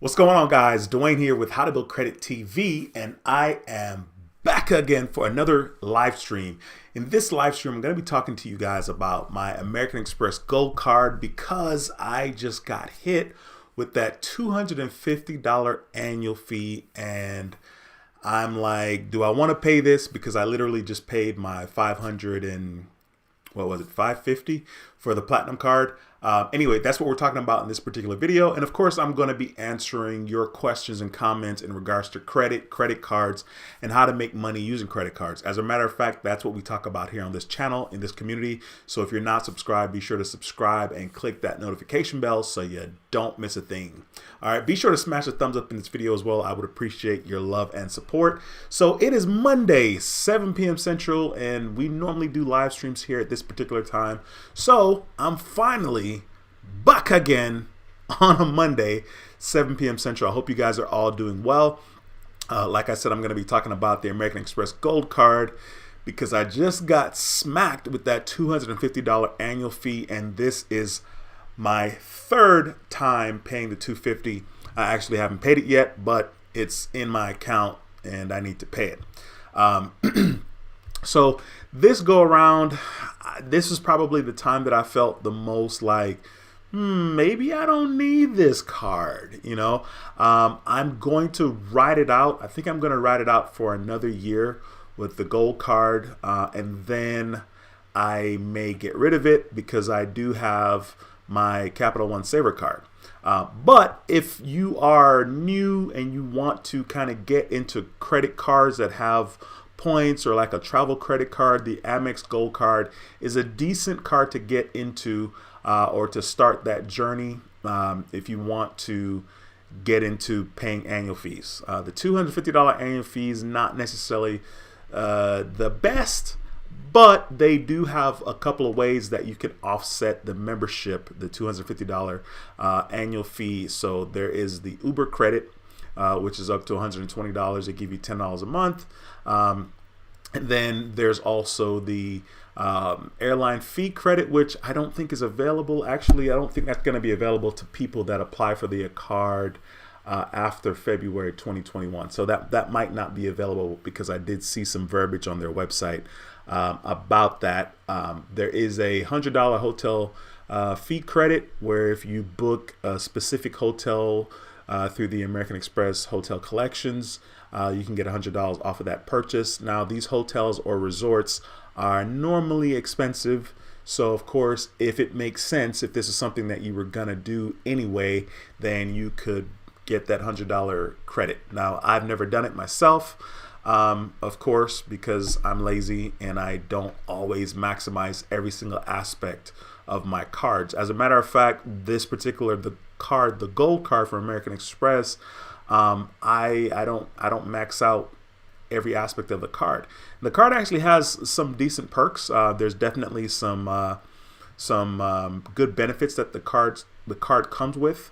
What's going on, guys? Dwayne here with How to Build Credit TV, and I am back again for another live stream. In this live stream, I'm going to be talking to you guys about my American Express Gold Card because I just got hit with that $250 annual fee, and I'm like, do I want to pay this? Because I literally just paid my 550 for the platinum card. Anyway, that's what we're talking about in this particular video. And of course, I'm going to be answering your questions and comments in regards to credit cards, and how to make money using credit cards. As a matter of fact, that's what we talk about here on this channel, in this community. So if you're not subscribed, be sure to subscribe and click that notification bell so you don't miss a thing. All right, be sure to smash a thumbs up in this video as well. I would appreciate your love and support. So it is Monday, 7 p.m. Central, and we normally do live streams here at this particular time. So I'm finally back again on a Monday, 7 p.m. Central. I hope you guys are all doing well. Like I said, I'm going to be talking about the American Express Gold Card because I just got smacked with that $250 annual fee, and this is my third time paying the $250. I actually haven't paid it yet, but it's in my account and I need to pay it. So this go around, this is probably the time that I felt the most like, maybe I don't need this card, you know. I'm going to ride it out. I think I'm going to ride it out for another year with the gold card, and then I may get rid of it because I do have my Capital One Saver card. But if you are new and you want to kind of get into credit cards that have points, or like a travel credit card, the Amex Gold Card is a decent card to get into, or to start that journey if you want to get into paying annual fees. The $250 annual fee is not necessarily the best, but they do have a couple of ways that you can offset the membership, the $250 annual fee. So there is the Uber credit, which is up to $120. They give you $10 a month. And then there's also the Airline Fee Credit, which I don't think is available. Actually, I don't think that's going to be available to people that apply for the card after February 2021. So that might not be available, because I did see some verbiage on their website about that. There is a $100 hotel fee credit, where if you book a specific hotel through the American Express Hotel Collections, you can get $100 off of that purchase. Now, these hotels or resorts are normally expensive, so of course, if it makes sense, if this is something that you were gonna do anyway, then you could get that $100 credit. Now, I've never done it myself, of course, because I'm lazy and I don't always maximize every single aspect of my cards. As a matter of fact, this particular the gold card for American Express, I don't max out every aspect of the card. The card actually has some decent perks. There's definitely some good benefits that the card comes with.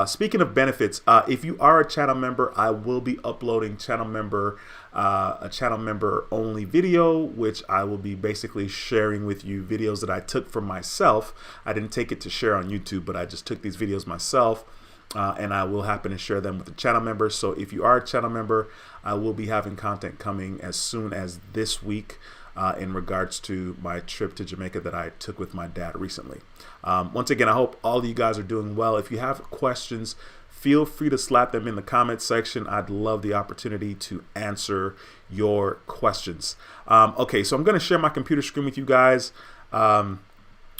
Speaking of benefits, if you are a channel member, I will be uploading a channel member only video, which I will be basically sharing with you videos that I took for myself. I didn't take it to share on YouTube, but I just took these videos myself. And I will happen to share them with the channel members. So if you are a channel member, I will be having content coming as soon as this week in regards to my trip to Jamaica that I took with my dad recently. Once again, I hope all of you guys are doing well. If you have questions, feel free to slap them in the comments section. I'd love the opportunity to answer your questions. Okay, so I'm going to share my computer screen with you guys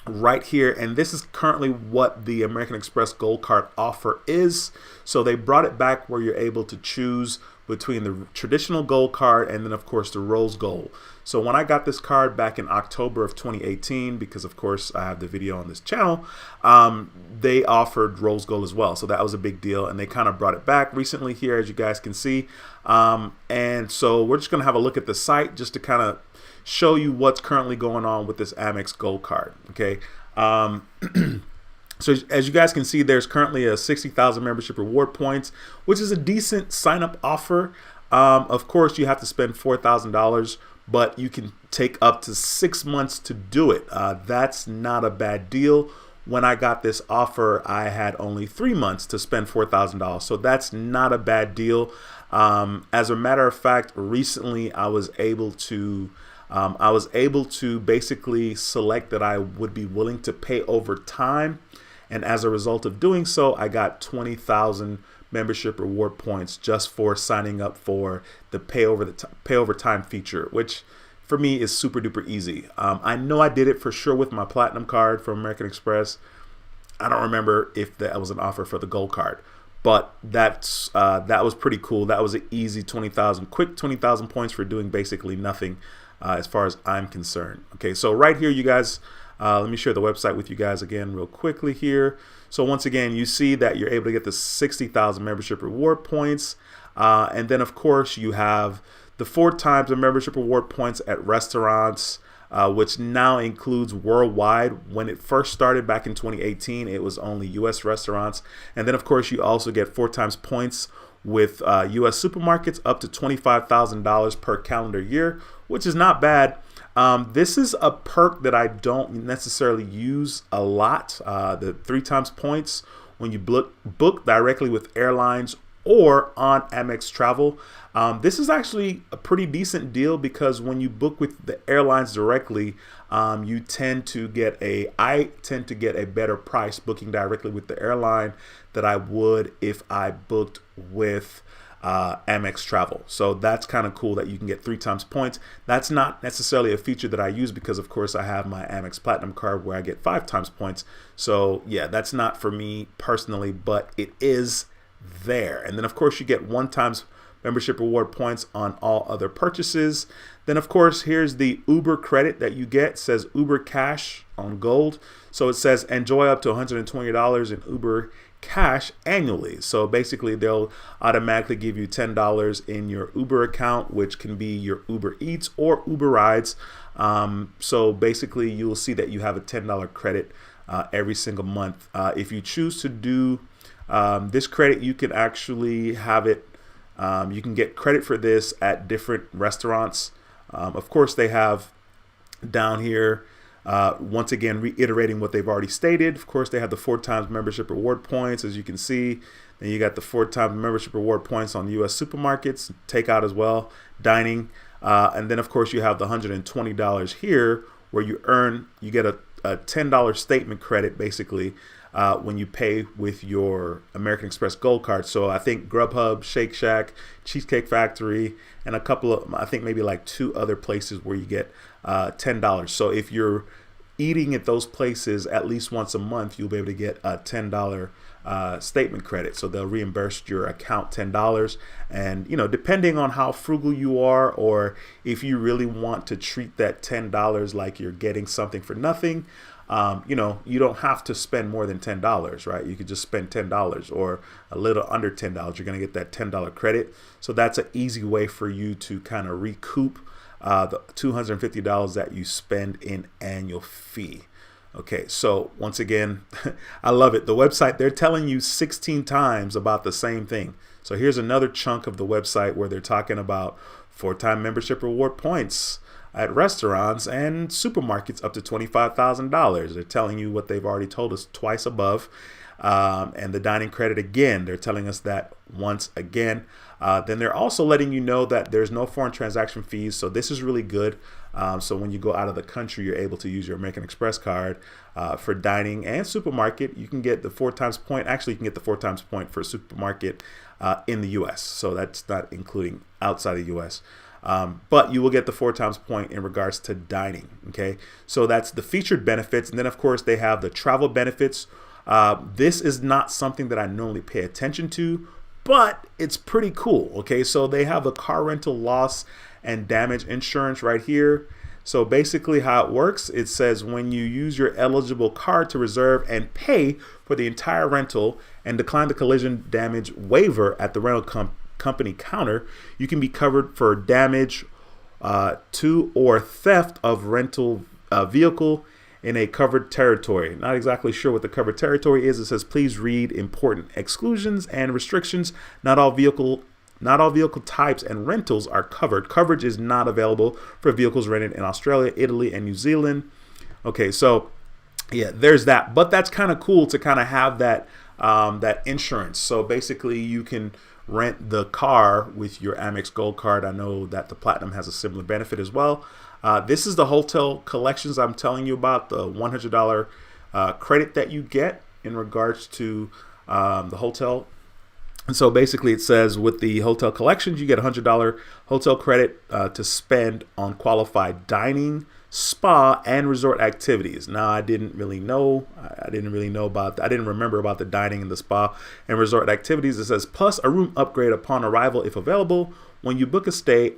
right here, and this is currently what the American Express Gold Card offer is. So they brought it back where you're able to choose between the traditional gold card and then of course the rose gold. So when I got this card back in October of 2018, because of course I have the video on this channel, they offered rose gold as well. So that was a big deal, and they kind of brought it back recently here, as you guys can see. And so we're just gonna have a look at the site just to kind of show you what's currently going on with this Amex Gold Card. Okay. So as you guys can see, there's currently a 60,000 membership reward points, which is a decent sign up offer. Of course, you have to spend $4,000, but you can take up to 6 months to do it. That's not a bad deal. when I got this offer, I had only 3 months to spend $4,000. So that's not a bad deal. As a matter of fact, recently I was able to basically select that I would be willing to pay over time. And as a result of doing so, I got 20,000 membership reward points just for signing up for the pay over time feature, which for me is super duper easy. I know I did it for sure with my platinum card from American Express. I don't remember if that was an offer for the gold card, but that was pretty cool. That was an easy 20,000, quick 20,000 points for doing basically nothing as far as I'm concerned. Okay, so right here, you guys, let me share the website with you guys again real quickly here. So once again, you see that you're able to get the 60,000 membership reward points. And then, of course, you have the 4 times the membership reward points at restaurants, which now includes worldwide. When it first started back in 2018, it was only U.S. restaurants. And then, of course, you also get 4 times points with U.S. supermarkets up to $25,000 per calendar year, which is not bad. This is a perk that I don't necessarily use a lot. The 3 times points when you book directly with airlines or on Amex Travel. This is actually a pretty decent deal because when you book with the airlines directly, I tend to get a better price booking directly with the airline than I would if I booked with Amex Travel. So that's kind of cool that you can get 3 times points. That's not necessarily a feature that I use because, of course, I have my Amex Platinum card where I get 5 times points. So yeah, that's not for me personally, but it is there. And then, of course, you get 1 times membership reward points on all other purchases. Then, of course, here's the Uber credit that you get. It says Uber Cash on Gold. So it says enjoy up to $120 in Uber Cash annually. So basically, they'll automatically give you $10 in your Uber account, which can be your Uber Eats or Uber Rides. So basically, you'll see that you have a $10 credit every single month. If you choose to do this credit, you can actually have it. You can get credit for this at different restaurants. Of course, they have down here, once again, reiterating what they've already stated. Of course, they have the 4 times membership reward points, as you can see. Then you got the 4 times membership reward points on U.S. supermarkets, takeout as well, dining. And then, of course, you have the $120 here where you get a $10 statement credit, basically, when you pay with your American Express Gold card. So I think Grubhub, Shake Shack, Cheesecake Factory, and a couple of, I think maybe like 2 other places where you get $10. So if you're eating at those places at least once a month, you'll be able to get a $10 statement credit. So they'll reimburse your account $10. And, depending on how frugal you are, or if you really want to treat that $10 like you're getting something for nothing, you don't have to spend more than $10, right? You could just spend $10 or a little under $10. You're going to get that $10 credit. So that's an easy way for you to kind of recoup the $250 that you spend in annual fee. Okay, so once again, I love it. The website, they're telling you 16 times about the same thing. So here's another chunk of the website where they're talking about 4-time membership reward points at restaurants and supermarkets up to $25,000. They're telling you what they've already told us twice above. And the dining credit, again, they're telling us that once again. Then they're also letting you know that there's no foreign transaction fees. So this is really good. So when you go out of the country, you're able to use your American Express card for dining and supermarket. You can get the 4 times point. Actually, you can get the 4 times point for supermarket in the U.S. So that's not including outside the U.S. But you will get the 4 times point in regards to dining. Okay, so that's the featured benefits. And then, of course, they have the travel benefits. This is not something that I normally pay attention to, but it's pretty cool. Okay, so they have the car rental loss and damage insurance right here. So basically how it works, it says when you use your eligible card to reserve and pay for the entire rental and decline the collision damage waiver at the rental company counter, you can be covered for damage to or theft of rental vehicle in a covered territory. Not exactly sure what the covered territory is. It says please read important exclusions and restrictions. Not all vehicle types and rentals are covered. Coverage is not available for vehicles rented in Australia, Italy, and New Zealand. Okay, so yeah, there's that. But that's kind of cool to kind of have that that insurance. So basically, you can rent the car with your Amex Gold card. I know that the Platinum has a similar benefit as well. This is the hotel collections I'm telling you about, the $100 credit that you get in regards to the hotel. And so basically it says with the hotel collections, you get $100 hotel credit to spend on qualified dining, spa, and resort activities. Now, I didn't really know. I didn't remember about the dining and the spa and resort activities. It says plus a room upgrade upon arrival if available when you book a stay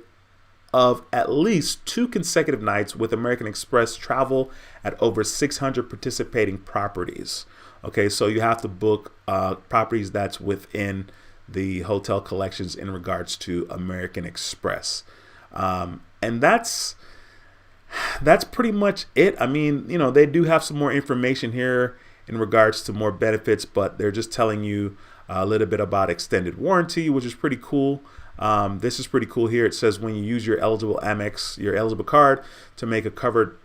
of at least 2 consecutive nights with American Express travel at over 600 participating properties. Okay, so you have to book properties that's within the hotel collections in regards to American Express. And that's pretty much it. I mean, they do have some more information here in regards to more benefits, but they're just telling you a little bit about extended warranty, which is pretty cool. This is pretty cool here. It says when you use your eligible card to make a covered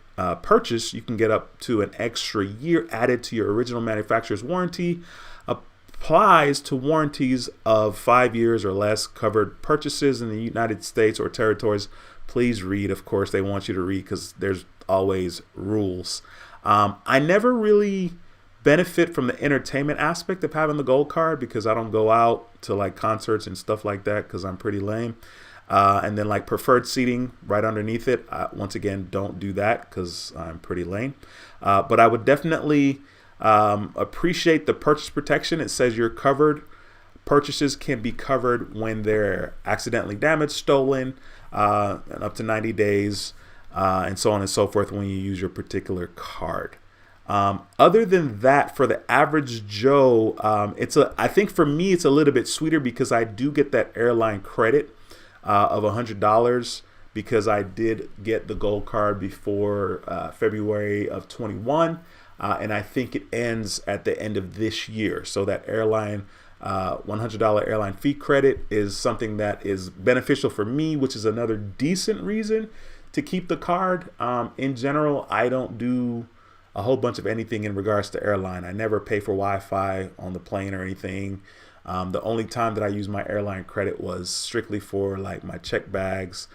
purchase, you can get up to an extra year added to your original manufacturer's warranty. Applies to warranties of 5 years or less. Covered purchases in the United States or territories. Please read. Of course, they want you to read because there's always rules. I never really benefit from the entertainment aspect of having the gold card because I don't go out to like concerts and stuff like that because I'm pretty lame. And then like preferred seating right underneath it. Once again, don't do that because I'm pretty lame. But I would definitely appreciate the purchase protection. It says you're covered. Purchases can be covered when they're accidentally damaged, stolen, and up to 90 days, and so on and so forth when you use your particular card. Other than that, for the average Joe, I think for me it's a little bit sweeter because I do get that airline credit of $100 because I did get the gold card before February of 21, and I think it ends at the end of this year. So that airline $100 airline fee credit is something that is beneficial for me, which is another decent reason to keep the card. In general, I don't do a whole bunch of anything in regards to airline. I never pay for Wi-Fi on the plane or anything. The only time that I use my airline credit was strictly for like my check bags.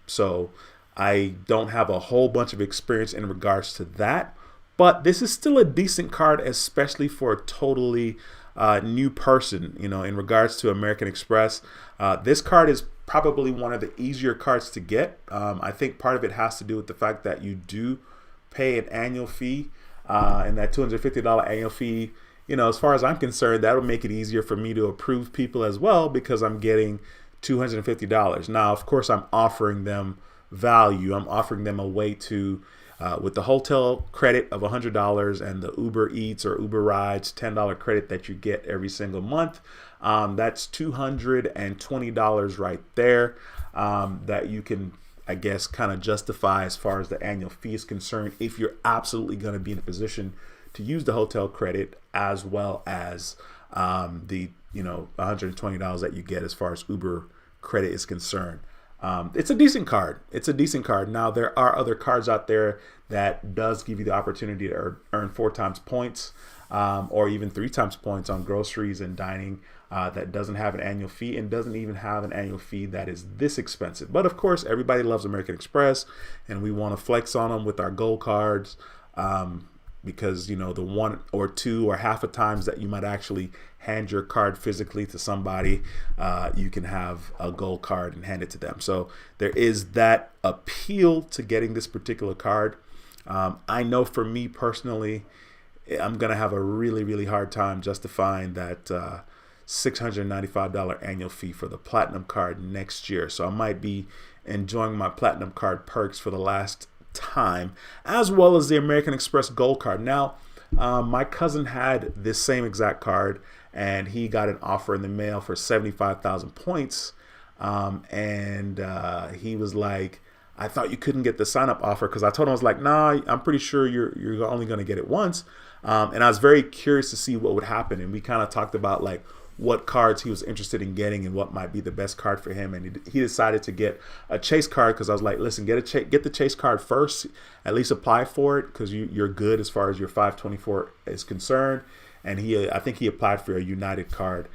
So I don't have a whole bunch of experience in regards to that. But this is still a decent card, especially for a totally new person, in regards to American Express. This card is probably one of the easier cards to get. I think part of it has to do with the fact that you do pay an annual fee, and that $250 annual fee, as far as I'm concerned, that'll make it easier for me to approve people as well because I'm getting $250. Now, of course, I'm offering them value. I'm offering them a way to, with the hotel credit of $100 and the Uber Eats or Uber Rides $10 credit that you get every single month, that's $220 right there that you can, I guess, kind of justify as far as the annual fee is concerned if you're absolutely going to be in a position to use the hotel credit as well as the $120 that you get as far as Uber credit is concerned. It's a decent card. Now, there are other cards out there that does give you the opportunity to earn 4 times points or even 3 times points on groceries and dining that doesn't have an annual fee and doesn't even have an annual fee that is this expensive. But of course, everybody loves American Express and we want to flex on them with our gold cards because, the 1 or 2 or half a times that you might actually hand your card physically to somebody, you can have a gold card and hand it to them. So there is that appeal to getting this particular card. I know for me personally, I'm going to have a really, really hard time justifying that $695 annual fee for the Platinum card next year. So I might be enjoying my Platinum card perks for the last time, as well as the American Express Gold card. Now, my cousin had this same exact card, and he got an offer in the mail for 75,000 points. And he was like, I thought you couldn't get the sign-up offer, because I told him, I was like, nah, I'm pretty sure you're only going to get it once. And I was very curious to see what would happen. And we kind of talked about like what cards he was interested in getting and what might be the best card for him. And he decided to get a chase card because I was like, listen, get the chase card first, at least apply for it because you're good as far as your 524 is concerned. And I think he applied for a United card,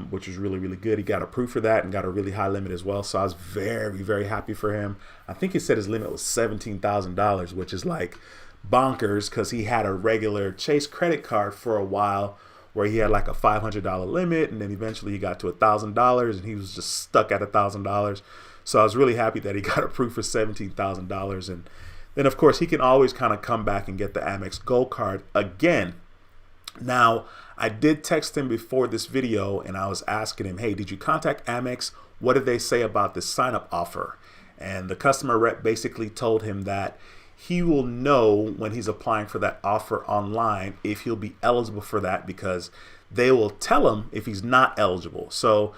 which was really, really good. He got approved for that and got a really high limit as well. So I was very, very happy for him. I think he said his limit was $17,000, which is like bonkers because he had a regular Chase credit card for a while where he had like a $500 limit, and then eventually he got to $1,000 and he was just stuck at $1,000. So I was really happy that he got approved for $17,000. And then of course he can always kind of come back and get the Amex Gold card again. Now, I did text him before this video and I was asking him, hey, did you contact Amex? What did they say about this sign-up offer? And the customer rep basically told him that he will know when he's applying for that offer online if he'll be eligible for that, because they will tell him if he's not eligible. So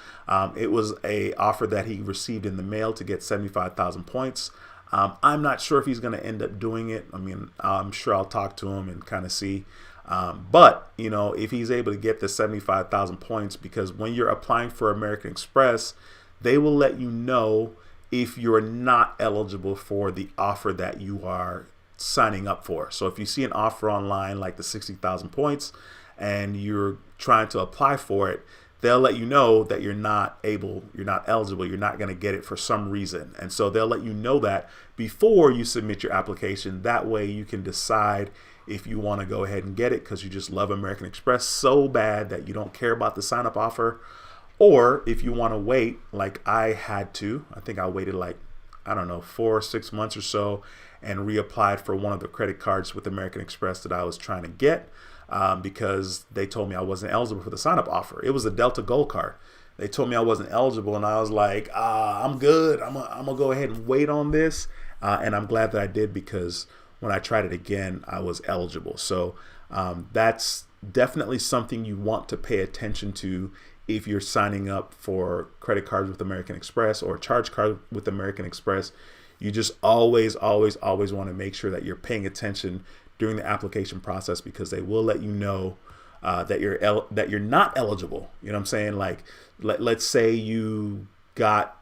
it was a offer that he received in the mail to get 75,000 points. I'm not sure if he's going to end up doing it. I mean, I'm sure I'll talk to him and kind of see. But, you know, if he's able to get the 75,000 points, because when you're applying for American Express, they will let you know if you're not eligible for the offer that you are signing up for. So if you see an offer online like the 60,000 points and you're trying to apply for it, they'll let you know that you're not eligible, you're not going to get it for some reason. And so they'll let you know that before you submit your application. That way you can decide if you want to go ahead and get it because you just love American Express so bad that you don't care about the sign-up offer, or if you want to wait like I had to. I think I waited like, I don't know, 4 or 6 months or so and reapplied for one of the credit cards with American Express that I was trying to get because they told me I wasn't eligible for the sign-up offer. It was a Delta Gold card. They told me I wasn't eligible and I was like, I'm good. I'm gonna go ahead and wait on this. And I'm glad that I did, because when I tried it again, I was eligible. So that's definitely something you want to pay attention to if you're signing up for credit cards with American Express or a charge card with American Express. You just always want to make sure that you're paying attention during the application process, because they will let you know that you're not eligible. You know what I'm saying? Like, let's say you got,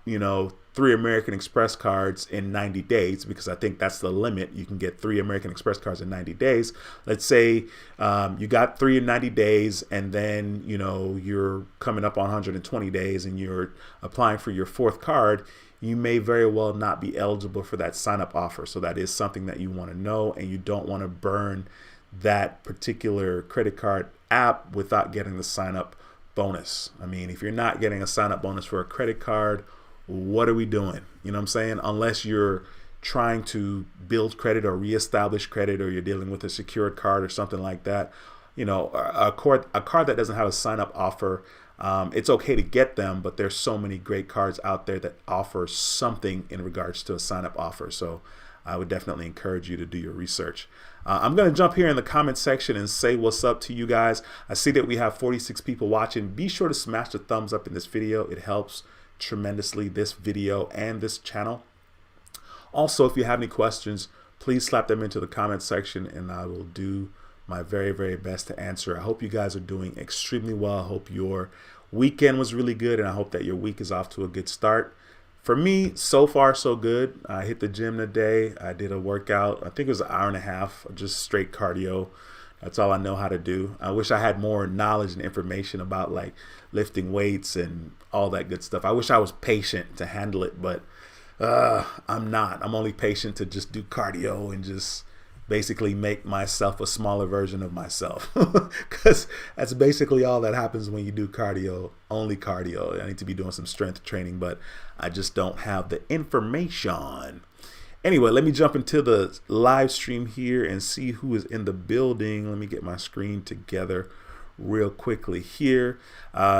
3 American Express cards in 90 days, because I think that's the limit. You can get 3 American Express cards in 90 days. Let's say you got 3 in 90 days, and then, you're coming up on 120 days and you're applying for your 4th card. You may very well not be eligible for that sign-up offer. So that is something that you want to know, and you don't want to burn that particular credit card app without getting the sign-up bonus. I mean, if you're not getting a sign-up bonus for a credit card, what are we doing? You know what I'm saying? Unless you're trying to build credit or reestablish credit, or you're dealing with a secured card or something like that. A card that doesn't have a sign-up offer, it's okay to get them, but there's so many great cards out there that offer something in regards to a sign-up offer. So I would definitely encourage you to do your research. I'm going to jump here in the comment section and say what's up to you guys. I see that we have 46 people watching. Be sure to smash the thumbs up in this video. It helps tremendously, this video and this channel. Also, if you have any questions, please slap them into the comment section and I will do my very, very best to answer. I hope you guys are doing extremely well. I hope your weekend was really good, and I hope that your week is off to a good start. For me, so far so good. I hit the gym today. I did a workout. I think it was an hour and a half of just straight cardio. That's all I know how to do. I wish I had more knowledge and information about like lifting weights and all that good stuff. I wish I was patient to handle it, but I'm not. I'm only patient to just do cardio and just basically make myself a smaller version of myself, because that's basically all that happens when you do cardio, only cardio. I need to be doing some strength training, but I just don't have the information. Anyway, let me jump into the live stream here and see who is in the building. Let me get my screen together real quickly here.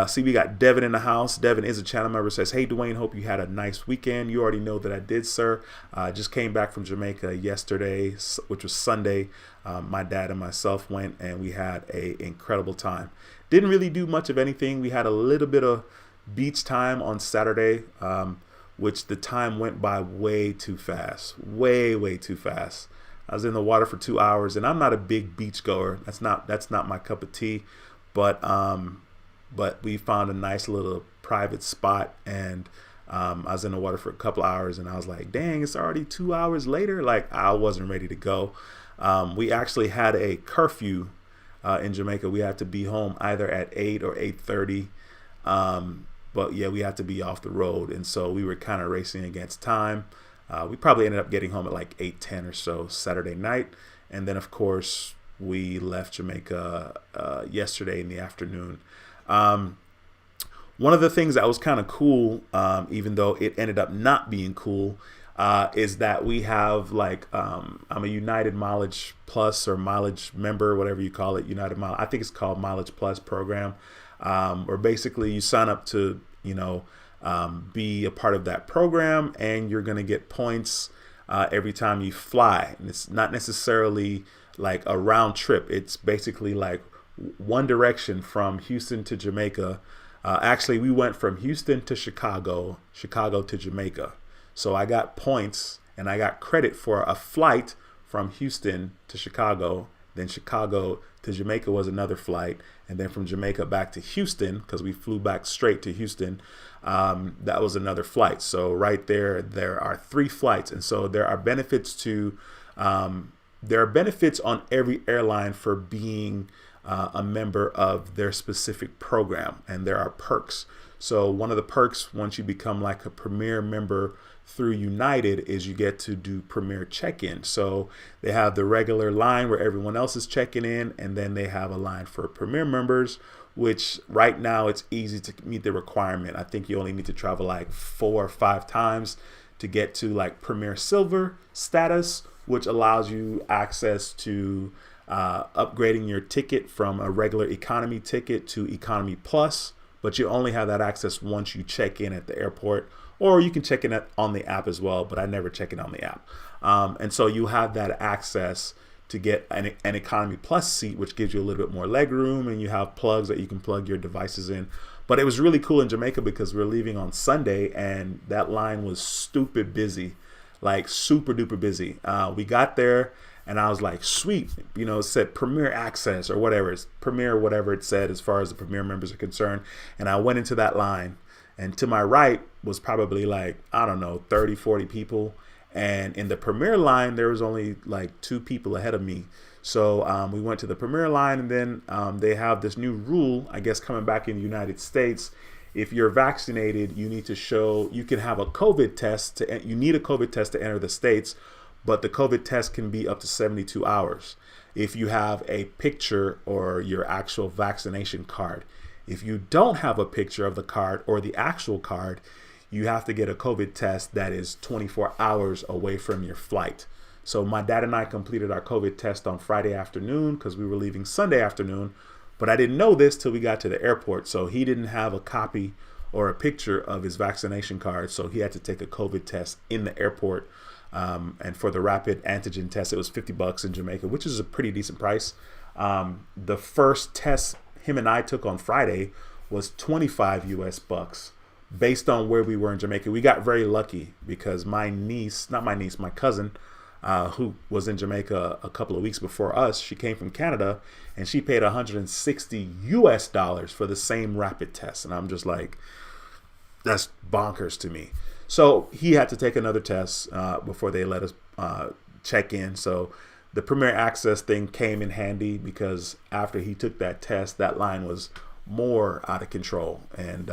See, we got Devin in the house. Devin is a channel member. Says, hey, Dwayne, hope you had a nice weekend. You already know that I did, sir. Just came back from Jamaica yesterday, which was Sunday. My dad and myself went, and we had an incredible time. Didn't really do much of anything. We had a little bit of beach time on Saturday, which the time went by way too fast, way too fast. I was in the water for 2 hours, and I'm not a big beach goer. That's not my cup of tea. But but we found a nice little private spot, and I was in the water for a couple hours, and I was like, dang, it's already 2 hours later. Like, I wasn't ready to go. We actually had a curfew in Jamaica. We had to be home either at 8 or 8:30. But yeah, we had to be off the road. And so we were kind of racing against time. We probably ended up getting home at like 8:10 or so Saturday night. And then, of course, we left Jamaica yesterday in the afternoon. One of the things that was kind of cool, even though it ended up not being cool, is that we have like, I'm a United Mileage Plus or Mileage member, whatever you call it, United Mileage. I think it's called Mileage Plus program, where basically you sign up to, be a part of that program, and you're going to get points every time you fly. And it's not necessarily like a round trip. It's basically like one direction from Houston to Jamaica. Actually, we went from Houston to Chicago, Chicago to Jamaica. So I got points and I got credit for a flight from Houston to Chicago. Then Chicago to Jamaica was another flight. And then from Jamaica back to Houston, because we flew back straight to Houston, that was another flight. So right there are 3 flights. And so there are benefits on every airline for being a member of their specific program, and there are perks. So one of the perks, once you become like a Premier member through United, is you get to do Premier check-in. So they have the regular line where everyone else is checking in, and then they have a line for Premier members, which right now it's easy to meet the requirement. I think you only need to travel like 4 or 5 times to get to like Premier Silver status, which allows you access to upgrading your ticket from a regular economy ticket to economy plus, but you only have that access once you check in at the airport, or you can check in on the app as well, but I never check in on the app. And so you have that access to get an economy plus seat, which gives you a little bit more leg room, and you have plugs that you can plug your devices in. But it was really cool in Jamaica because we're leaving on Sunday, and that line was stupid busy, like super duper busy. We got there, and I was like, sweet, it said Premier Access or whatever. It's Premier, whatever it said as far as the Premier members are concerned. And I went into that line, and to my right was probably like, I don't know, 30, 40 people. And in the Premier line, there was only like 2 people ahead of me. So we went to the Premier line, and then they have this new rule, I guess, coming back in the United States. If you're vaccinated, you need to show, you can have a COVID test, you need a COVID test to enter the States, but the COVID test can be up to 72 hours. If you have a picture or your actual vaccination card. If you don't have a picture of the card or the actual card, you have to get a COVID test that is 24 hours away from your flight. So my dad and I completed our COVID test on Friday afternoon because we were leaving Sunday afternoon, but I didn't know this till we got to the airport. So he didn't have a copy or a picture of his vaccination card, so he had to take a COVID test in the airport. And for the rapid antigen test, it was $50 in Jamaica, which is a pretty decent price. The first test him and I took on Friday was 25 US bucks based on where we were in Jamaica. We got very lucky because my cousin, who was in Jamaica a couple of weeks before us, she came from Canada, and she paid $160 US for the same rapid test. And I'm just like, that's bonkers to me. So he had to take another test before they let us check in. So the Premier Access thing came in handy because after he took that test, that line was more out of control. And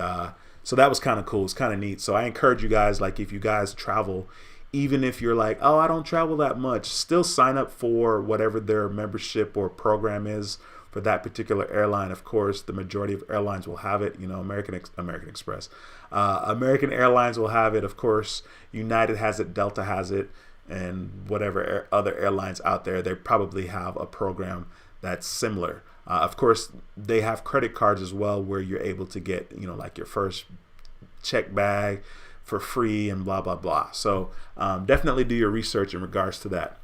so that was kind of cool. It's kind of neat. So I encourage you guys, like if you guys travel, even if you're like, oh, I don't travel that much, still sign up for whatever their membership or program is for that particular airline. Of course, the majority of airlines will have it. American Express, American Airlines will have it. Of course, United has it, Delta has it, and whatever other airlines out there, they probably have a program that's similar. Of course, they have credit cards as well, where you're able to get, like your first check bag for free and blah, blah, blah. So definitely do your research in regards to that.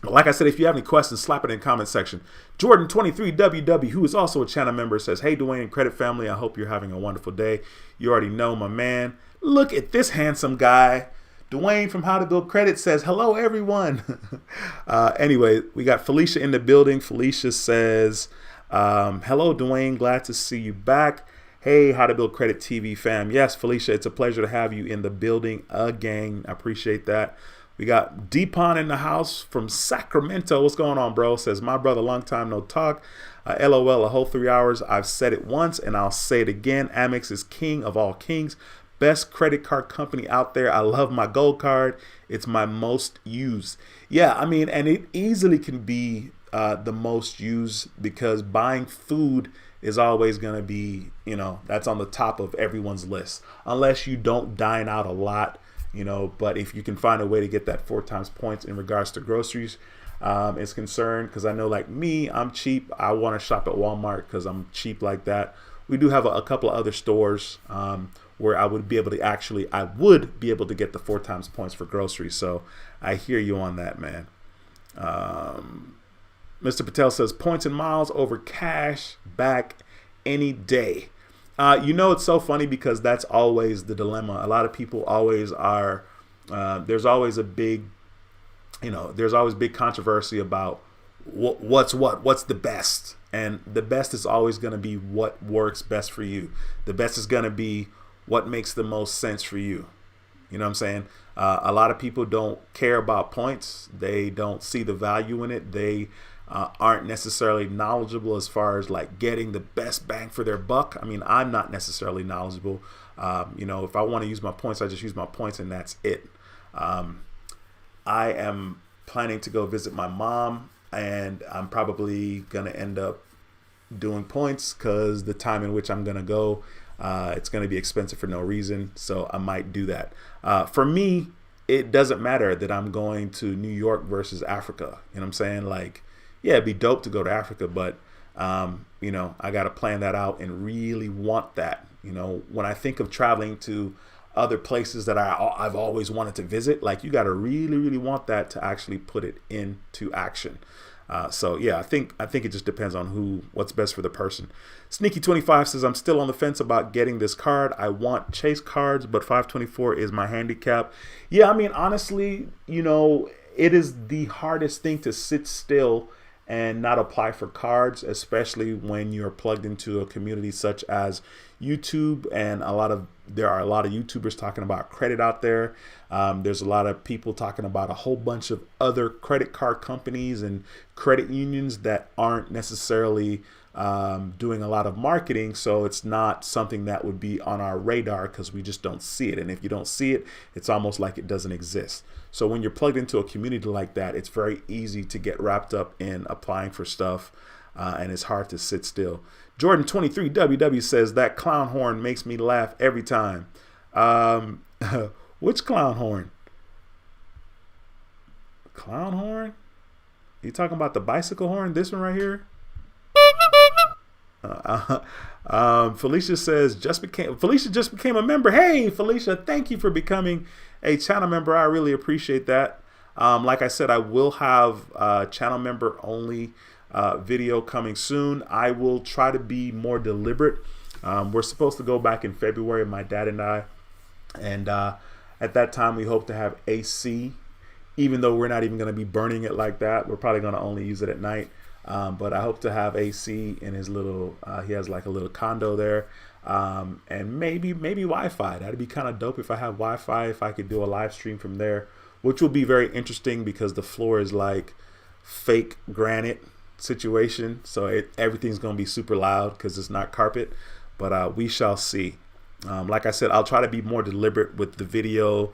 But like I said, if you have any questions, slap it in the comment section. Jordan23WW, who is also a channel member, says, hey, Dwayne and Credit Family, I hope you're having a wonderful day. You already know my man. Look at this handsome guy. Dwayne from How to Build Credit says, hello, everyone. Anyway, we got Felicia in the building. Felicia says, Hello, Dwayne. Glad to see you back. Hey, How to Build Credit TV fam. Yes, Felicia, it's a pleasure to have you in the building again. I appreciate that. We got Deepon in the house from Sacramento. What's going on, bro? Says, my brother, long time no talk. LOL, a whole 3 hours. I've said it once and I'll say it again. Amex is king of all kings. Best credit card company out there. I love my gold card. It's my most used. Yeah, I mean, and it easily can be the most used because buying food is always going to be, that's on the top of everyone's list. Unless you don't dine out a lot, but if you can find a way to get that 4 times points in regards to groceries, is concerned, because I know, like me, I'm cheap. I want to shop at Walmart because I'm cheap like that. We do have a couple of other stores where I would be able to get the 4 times points for groceries. So I hear you on that, man. Mr. Patel says, points and miles over cash back any day. It's so funny because that's always the dilemma. A lot of people always are. There's always big controversy about what's the best. And the best is always going to be what works best for you. The best is going to be what makes the most sense for you. You know what I'm saying? A lot of people don't care about points. They don't see the value in it. They aren't necessarily knowledgeable as far as like getting the best bang for their buck. I mean, I'm not necessarily knowledgeable. If I want to use my points, I just use my points and that's it. I am planning to go visit my mom, and I'm probably going to end up doing points because the time in which I'm going to go, it's going to be expensive for no reason. So I might do that. For me, it doesn't matter that I'm going to New York versus Africa. You know what I'm saying? Like, yeah, it'd be dope to go to Africa, but, I got to plan that out and really want that. When I think of traveling to other places that I've always wanted to visit, like, you got to really, really want that to actually put it into action. So yeah, I think it just depends on what's best for the person. Sneaky25 says, I'm still on the fence about getting this card. I want Chase cards, but 524 is my handicap. Yeah, I mean, honestly, it is the hardest thing to sit still and not apply for cards, especially when you're plugged into a community such as YouTube. And there are a lot of YouTubers talking about credit out there. There's a lot of people talking about a whole bunch of other credit card companies and credit unions that aren't necessarily doing a lot of marketing. So it's not something that would be on our radar because we just don't see it. And if you don't see it, it's almost like it doesn't exist. So when you're plugged into a community like that, it's very easy to get wrapped up in applying for stuff, and it's hard to sit still. Jordan23WW says, that clown horn makes me laugh every time. Which clown horn? Clown horn? You talking about the bicycle horn? This one right here? Felicia says, Felicia just became a member. Hey, Felicia, thank you for becoming a channel member. I really appreciate that. Like I said, I will have a channel member only video coming soon. I will try to be more deliberate. We're supposed to go back in February, my dad and I, and at that time we hope to have AC, even though we're not even going to be burning it like that. We're probably going to only use it at night. But I hope to have AC in his little, he has like a little condo there, and maybe Wi-Fi. That'd be kind of dope if I have Wi-Fi, if I could do a live stream from there, which will be very interesting because the floor is like fake granite situation. So everything's going to be super loud because it's not carpet, but we shall see. Like I said, I'll try to be more deliberate with the video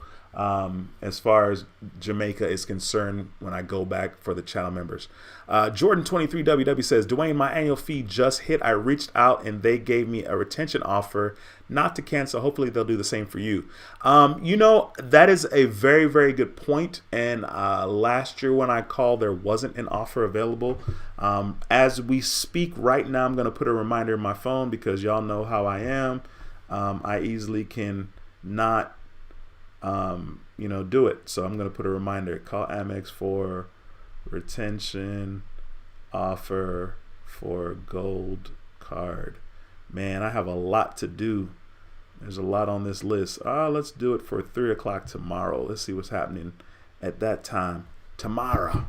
as far as Jamaica is concerned when I go back for the channel members. Jordan23WW says, Dwayne, my annual fee just hit. I reached out and they gave me a retention offer not to cancel. Hopefully they'll do the same for you. That is a very, very good point. And last year when I called, there wasn't an offer available. As we speak right now, I'm going to put a reminder in my phone because y'all know how I am. I easily can not do it. So I'm going to put a reminder, call Amex for retention offer for gold card. Man, I have a lot to do. There's a lot on this list. Let's do it for 3 o'clock tomorrow. Let's see what's happening at that time tomorrow.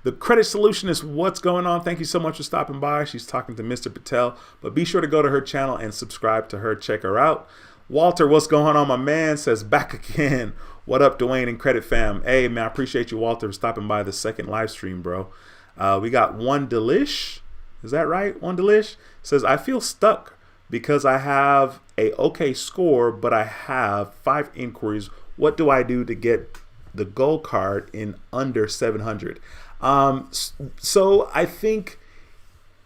The credit solution is what's going on. Thank you so much for stopping by. She's talking to Mr. Patel, but be sure to go to her channel and subscribe to her. Check her out. Walter, what's going on, my man? Says back again. What up, Dwayne and Credit Fam? Hey, man, I appreciate you, Walter, for stopping by the second live stream, bro. We got One Delish. Is that right? One Delish says, I feel stuck because I have a okay score, but I have 5 inquiries. What do I do to get the gold card in under 700? So I think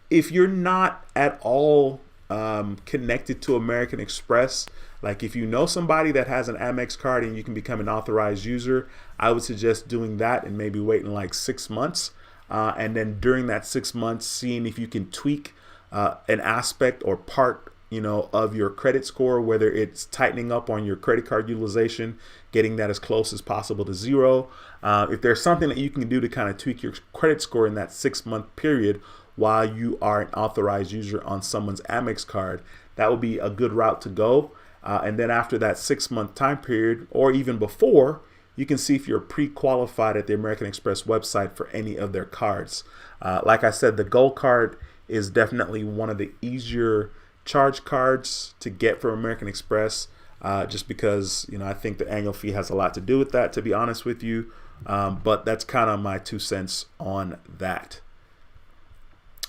if you're not at all connected to American Express, like if you know somebody that has an Amex card and you can become an authorized user, I would suggest doing that and maybe waiting like 6 months. And then during that 6 months, seeing if you can tweak an aspect or part, of your credit score, whether it's tightening up on your credit card utilization, getting that as close as possible to 0. If there's something that you can do to kind of tweak your credit score in that 6-month period while you are an authorized user on someone's Amex card, that would be a good route to go. And then after that 6-month time period, or even before, you can see if you're pre-qualified at the American Express website for any of their cards. Like I said, the Gold card is definitely one of the easier charge cards to get from American Express, just because, I think the annual fee has a lot to do with that, to be honest with you. But that's kind of my 2 cents on that.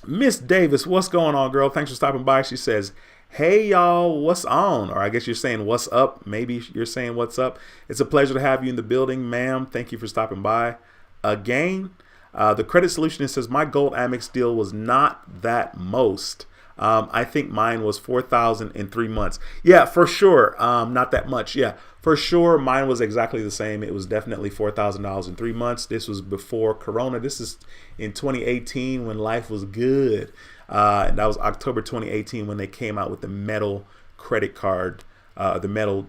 Miss Davis, what's going on, girl? Thanks for stopping by. She says, hey, y'all, what's on? Or I guess you're saying what's up. Maybe you're saying what's up. It's a pleasure to have you in the building, ma'am. Thank you for stopping by again. The credit solutionist says, my gold Amex deal was not that most. I think mine was $4,000 in 3 months. Yeah, for sure. Not that much. Yeah, for sure. Mine was exactly the same. It was definitely $4,000 in 3 months. This was before Corona. This is in 2018 when life was good. And that was October 2018 when they came out with the metal credit card, the metal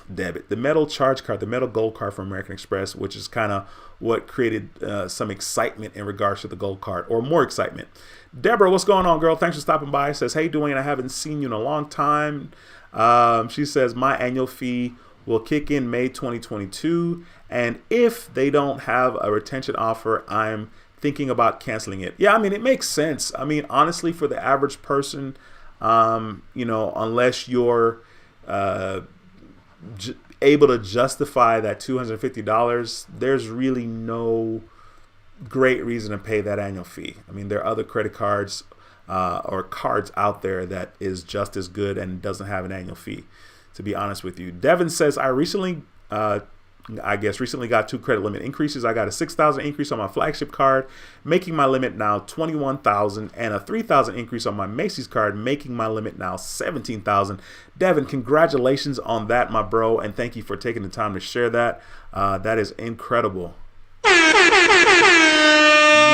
the metal charge card, the metal gold card from American Express, which is kind of what created some excitement in regards to the gold card, or more excitement. Deborah, what's going on, girl? Thanks for stopping by. Says, hey, Dwayne, I haven't seen you in a long time. She says, my annual fee will kick in May 2022. And if they don't have a retention offer, I'm thinking about canceling it. Yeah, I mean, it makes sense. I mean, honestly, for the average person, unless you're able to justify that $250, there's really no great reason to pay that annual fee. I mean, there are other credit cards or cards out there that is just as good and doesn't have an annual fee, to be honest with you. Devin says, I recently got 2 credit limit increases. I got a $6,000 increase on my flagship card, making my limit now $21,000, and a $3,000 increase on my Macy's card, making my limit now $17,000. Devin, congratulations on that, my bro, and thank you for taking the time to share that. That is incredible.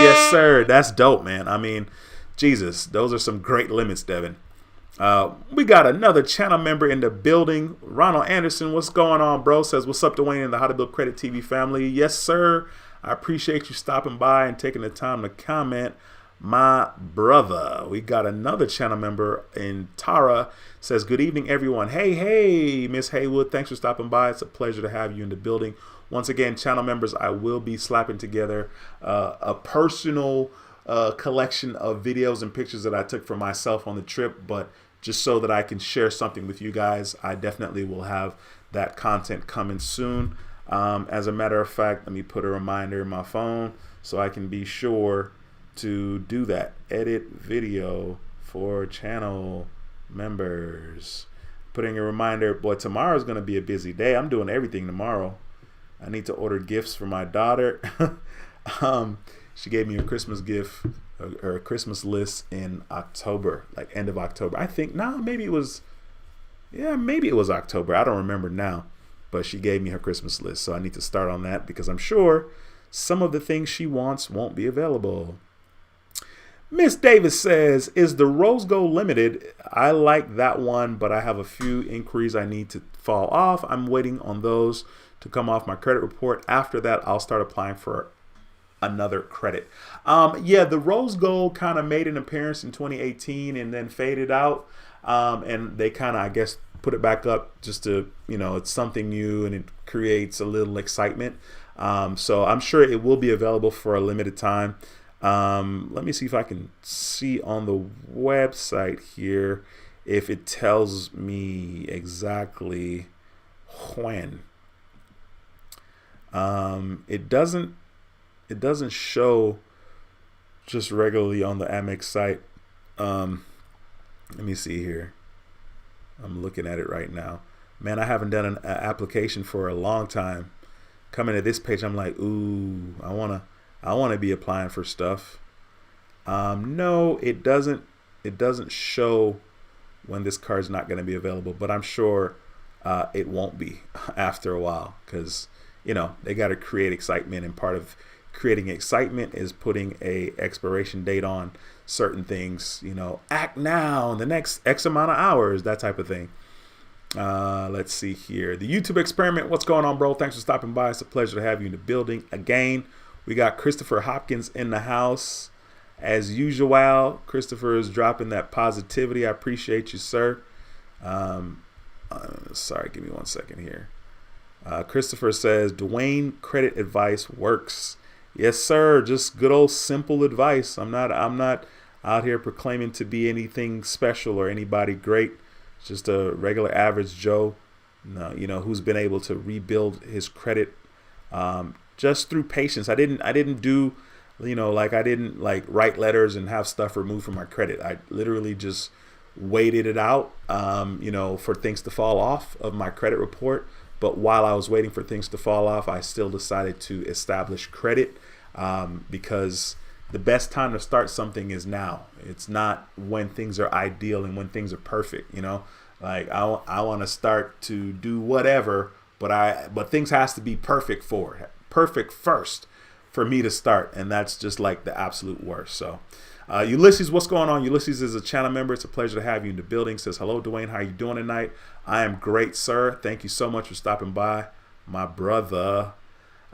Yes, sir. That's dope, man. I mean, Jesus, those are some great limits, Devin. We got another channel member in the building. Ronald Anderson, what's going on, bro? Says, what's up, Dwayne and the How to Build Credit TV family? Yes, sir. I appreciate you stopping by and taking the time to comment, my brother. We got another channel member in Tara. Says, good evening, everyone. Hey, Miss Haywood. Thanks for stopping by. It's a pleasure to have you in the building. Once again, channel members, I will be slapping together a personal collection of videos and pictures that I took for myself on the trip, but just so that I can share something with you guys, I definitely will have that content coming soon. As a matter of fact, let me put a reminder in my phone so I can be sure to do that. Edit video for channel members. Putting a reminder. Boy, tomorrow's going to be a busy day. I'm doing everything tomorrow. I need to order gifts for my daughter. She gave me a Christmas gift, or a Christmas list in October, like end of October. I think, maybe it was October. I don't remember now, but she gave me her Christmas list. So I need to start on that because I'm sure some of the things she wants won't be available. Miss Davis says, is the Rose Gold limited? I like that one, but I have a few inquiries I need to fall off. I'm waiting on those to come off my credit report. After that, I'll start applying for another credit. Yeah, the Rose Gold kind of made an appearance in 2018 and then faded out. And they kind of, I guess, put it back up just to, it's something new and it creates a little excitement. So I'm sure it will be available for a limited time. Let me see if I can see on the website here if it tells me exactly when. It doesn't show just regularly on the Amex site. Let me see here. I'm looking at it right now. Man, I haven't done an application for a long time. Coming to this page, I'm like, ooh, I wanna be applying for stuff. No, it doesn't show when this card's not going to be available, but I'm sure it won't be after a while, because they got to create excitement, and part of creating excitement is putting a expiration date on certain things. Act now in the next X amount of hours, that type of thing. Let's see here. The YouTube experiment. What's going on, bro? Thanks for stopping by. It's a pleasure to have you in the building again. We got Christopher Hopkins in the house as usual. Christopher is dropping that positivity. I appreciate you, sir. Sorry, give me 1 second here. Christopher says, Dwayne, credit advice works. Yes, sir. Just good old simple advice. I'm not out here proclaiming to be anything special or anybody great. Just a regular average Joe, who's been able to rebuild his credit just through patience. I didn't do, I didn't write letters and have stuff removed from my credit. I literally just waited it out, for things to fall off of my credit report. But while I was waiting for things to fall off, I still decided to establish credit, because the best time to start something is now. It's not when things are ideal and when things are perfect. I want to start to do whatever, but things has to be perfect first for me to start, and that's just like the absolute worst. So Ulysses, what's going on? Ulysses is a channel member. It's a pleasure to have you in the building. Says, hello, Dwayne. How you doing tonight? I am great, sir. Thank you so much for stopping by, my brother.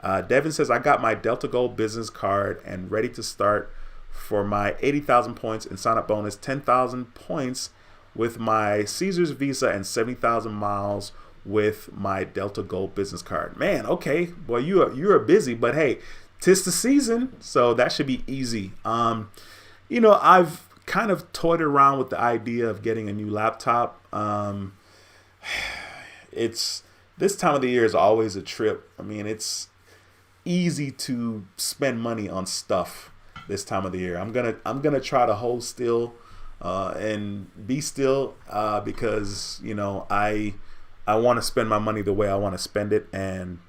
Devin says, I got my Delta Gold business card and ready to start for my 80,000 points and sign up bonus, 10,000 points with my Caesars Visa and 70,000 miles with my Delta Gold business card. Man, okay. Well, you're busy, but hey, 'tis the season, so that should be easy. I've kind of toyed around with the idea of getting a new laptop. It's this time of the year is always a trip. I mean, it's easy to spend money on stuff this time of the year. I'm gonna try to hold still and be still because I want to spend my money the way I want to spend it, and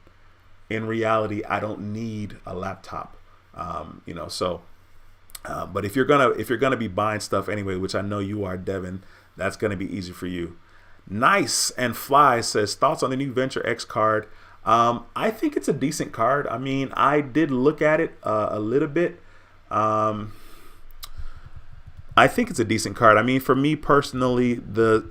in reality, I don't need a laptop. But if you're gonna be buying stuff anyway, which I know you are, Devin, that's gonna be easy for you. Nice and Fly says, thoughts on the new Venture X card. I think it's a decent card. I mean, I did look at it a little bit. I think it's a decent card. I mean, for me personally, the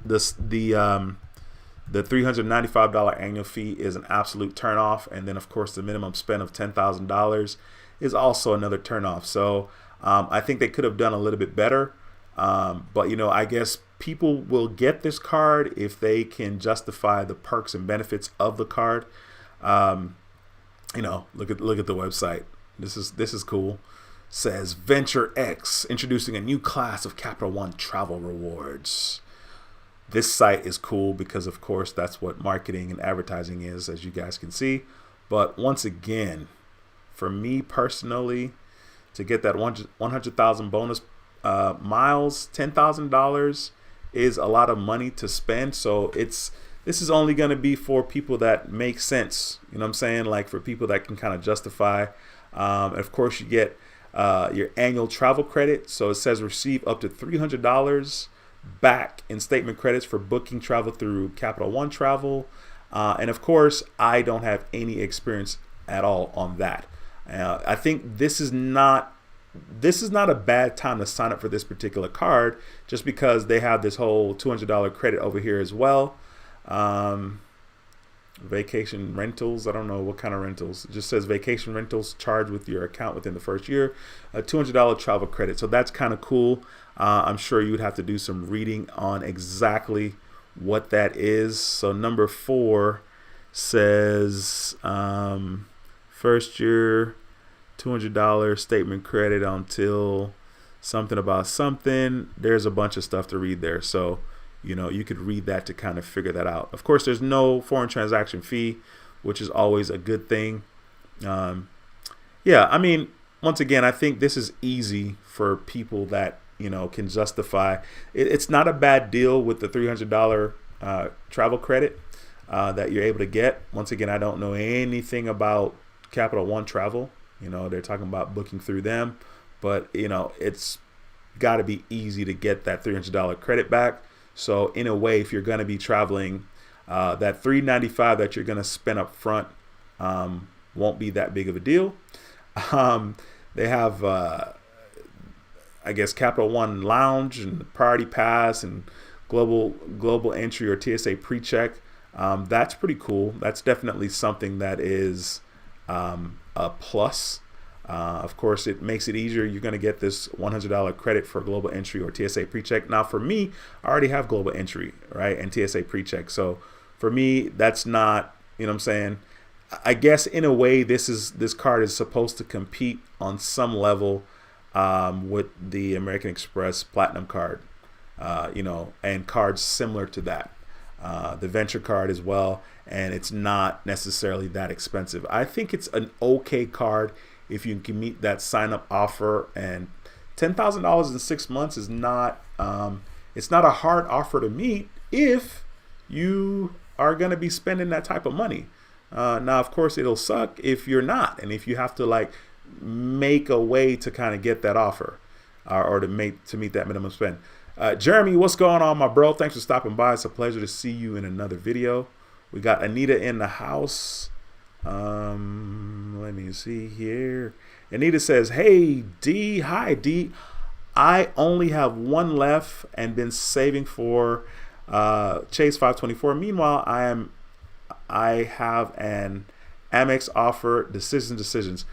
$395 annual fee is an absolute turnoff, and then of course the minimum spend of $10,000 is also another turnoff. So I think they could have done a little bit better. But I guess people will get this card if they can justify the perks and benefits of the card. Look at the website. This is cool. Says Venture X introducing a new class of Capital One travel rewards. This site is cool because of course that's what marketing and advertising is, as you guys can see. But once again, for me personally, to get that 100,000 bonus miles, $10,000 is a lot of money to spend. So this is only going to be for people that make sense. You know what I'm saying? Like for people that can kind of justify. Of course, you get your annual travel credit. So it says receive up to $300 back in statement credits for booking travel through Capital One Travel. And of course, I don't have any experience at all on that. I think this is not a bad time to sign up for this particular card, just because they have this whole $200 credit over here as well. Vacation rentals, I don't know what kind of rentals. It just says vacation rentals charged with your account within the first year, a $200 travel credit. So that's kind of cool. I'm sure you would have to do some reading on exactly what that is. So number 4 says first year $200 statement credit until something about something. There's a bunch of stuff to read there. So, you could read that to kind of figure that out. Of course, there's no foreign transaction fee, which is always a good thing. Yeah, I mean, once again, I think this is easy for people that, can justify. It's not a bad deal with the $300 travel credit that you're able to get. Once again, I don't know anything about Capital One Travel. They're talking about booking through them, but it's got to be easy to get that $300 credit back. So in a way, if you're going to be traveling, that $395 that you're going to spend up front won't be that big of a deal. They have, I guess, Capital One Lounge and Priority Pass and global entry or TSA pre-check. That's pretty cool. That's definitely something that is a plus. Of course, it makes it easier. You're going to get this $100 credit for global entry or TSA pre-check. Now, for me, I already have global entry, right, and TSA pre-check. So for me, that's not, what I'm saying. I guess in a way, this card is supposed to compete on some level with the American Express Platinum card, and cards similar to that. The Venture card as well, and it's not necessarily that expensive. I think it's an okay card if you can meet that sign-up offer, and $10,000 in 6 months is not it's not a hard offer to meet if you are going to be spending that type of money. Now, of course, it'll suck if you're not, and if you have to make a way to kind of get that offer or to meet that minimum spend. Jeremy, what's going on, my bro? Thanks for stopping by. It's a pleasure to see you in another video. We got Anita in the house. Let me see here. Anita says, hey, D. Hi, D. I only have one left and been saving for Chase 524. Meanwhile, I have an Amex offer. Decisions.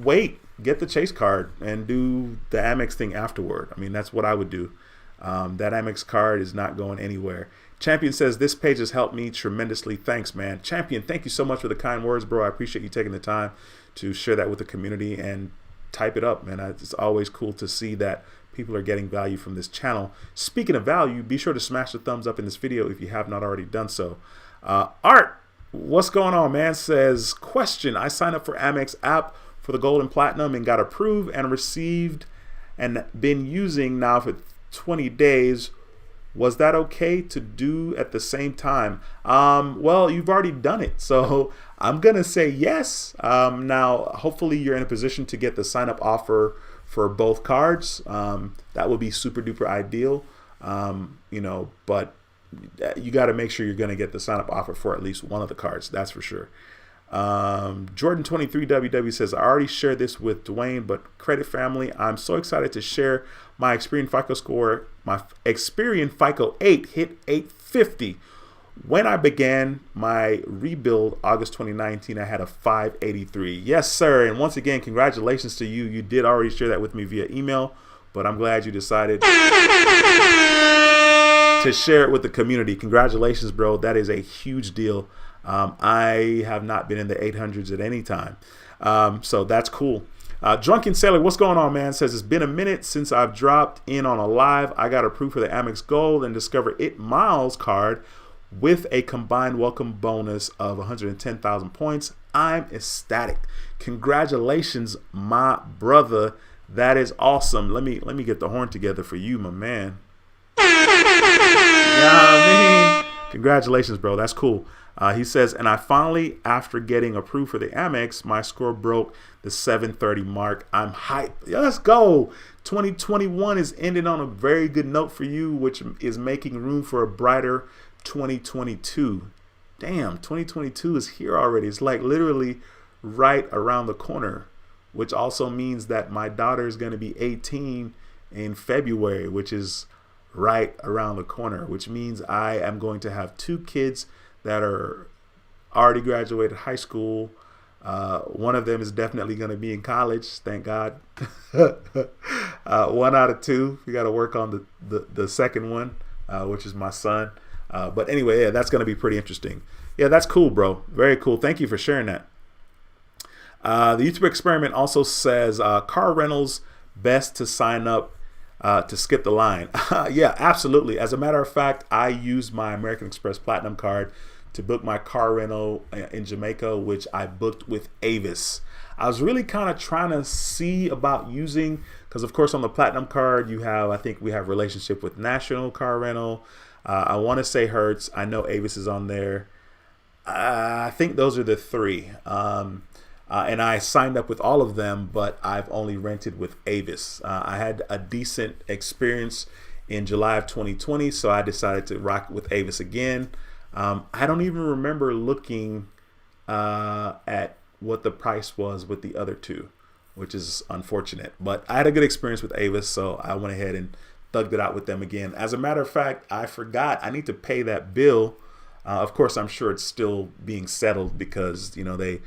Wait. Get the Chase card and do the Amex thing afterward. I mean, that's what I would do. That Amex card is not going anywhere. Champion says, this page has helped me tremendously. Thanks, man. Champion, thank you so much for the kind words, bro. I appreciate you taking the time to share that with the community and type it up, man. It's always cool to see that people are getting value from this channel. Speaking of value, be sure to smash the thumbs up in this video if you have not already done so. Art, what's going on, man? Says, question, I signed up for Amex app for the gold and platinum and got approved and received and been using now for 20 days. Was that okay to do at the same time? Well, you've already done it, so I'm gonna say yes. Now, hopefully you're in a position to get the sign up offer for both cards. That would be super duper ideal, but you got to make sure you're gonna get the sign up offer for at least one of the cards. That's for sure. Jordan 23WW says, I already shared this with Dwayne, but credit family, I'm so excited to share my Experian FICO score. My Experian FICO 8 hit 850. When I began my rebuild August 2019, I had a 583. Yes, sir. And once again, congratulations to you. You did already share that with me via email, but I'm glad you decided to share it with the community. Congratulations, bro. That is a huge deal. I have not been in the 800s at any time. So that's cool. Drunken Sailor, what's going on, man? Says, it's been a minute since I've dropped in on a live. I got approved for the Amex Gold and discovered It Miles card with a combined welcome bonus of 110,000 points. I'm ecstatic. Congratulations, my brother. That is awesome. Let me get the horn together for you, my man. Yeah, congratulations, bro. That's cool. He says, and I finally, after getting approved for the Amex, my score broke the 730 mark. I'm hyped. Yeah, let's go. 2021 is ending on a very good note for you, which is making room for a brighter 2022. Damn, 2022 is here already. It's like literally right around the corner, which also means that my daughter is going to be 18 in February, which is right around the corner, which means I am going to have 2 kids that are already graduated high school. One of them is definitely going to be in college, thank God. 1 out of 2. We got to work on the second one, which is my son. But anyway, yeah, that's going to be pretty interesting. Yeah, that's cool, bro. Very cool. Thank you for sharing that. The YouTube experiment also says car rentals best to sign up to skip the line. Yeah, absolutely. As a matter of fact, I used my American Express Platinum card to book my car rental in Jamaica, which I booked with Avis. I was really kind of trying to see about using, because of course on the Platinum card you have, I think we have relationship with National Car Rental. I want to say Hertz. I know Avis is on there. I think those are the three. And I signed up with all of them, but I've only rented with Avis. I had a decent experience in July of 2020, so I decided to rock with Avis again. I don't even remember looking at what the price was with the other two, which is unfortunate. But I had a good experience with Avis, so I went ahead and thugged it out with them again. As a matter of fact, I forgot I need to pay that bill. Of course, I'm sure it's still being settled because, they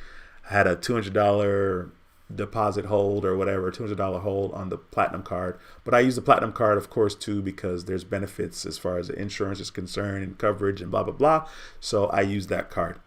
had a $200 deposit hold or whatever, $200 hold on the Platinum card. But I use the Platinum card, of course, too, because there's benefits as far as the insurance is concerned and coverage and blah, blah, blah. So I use that card.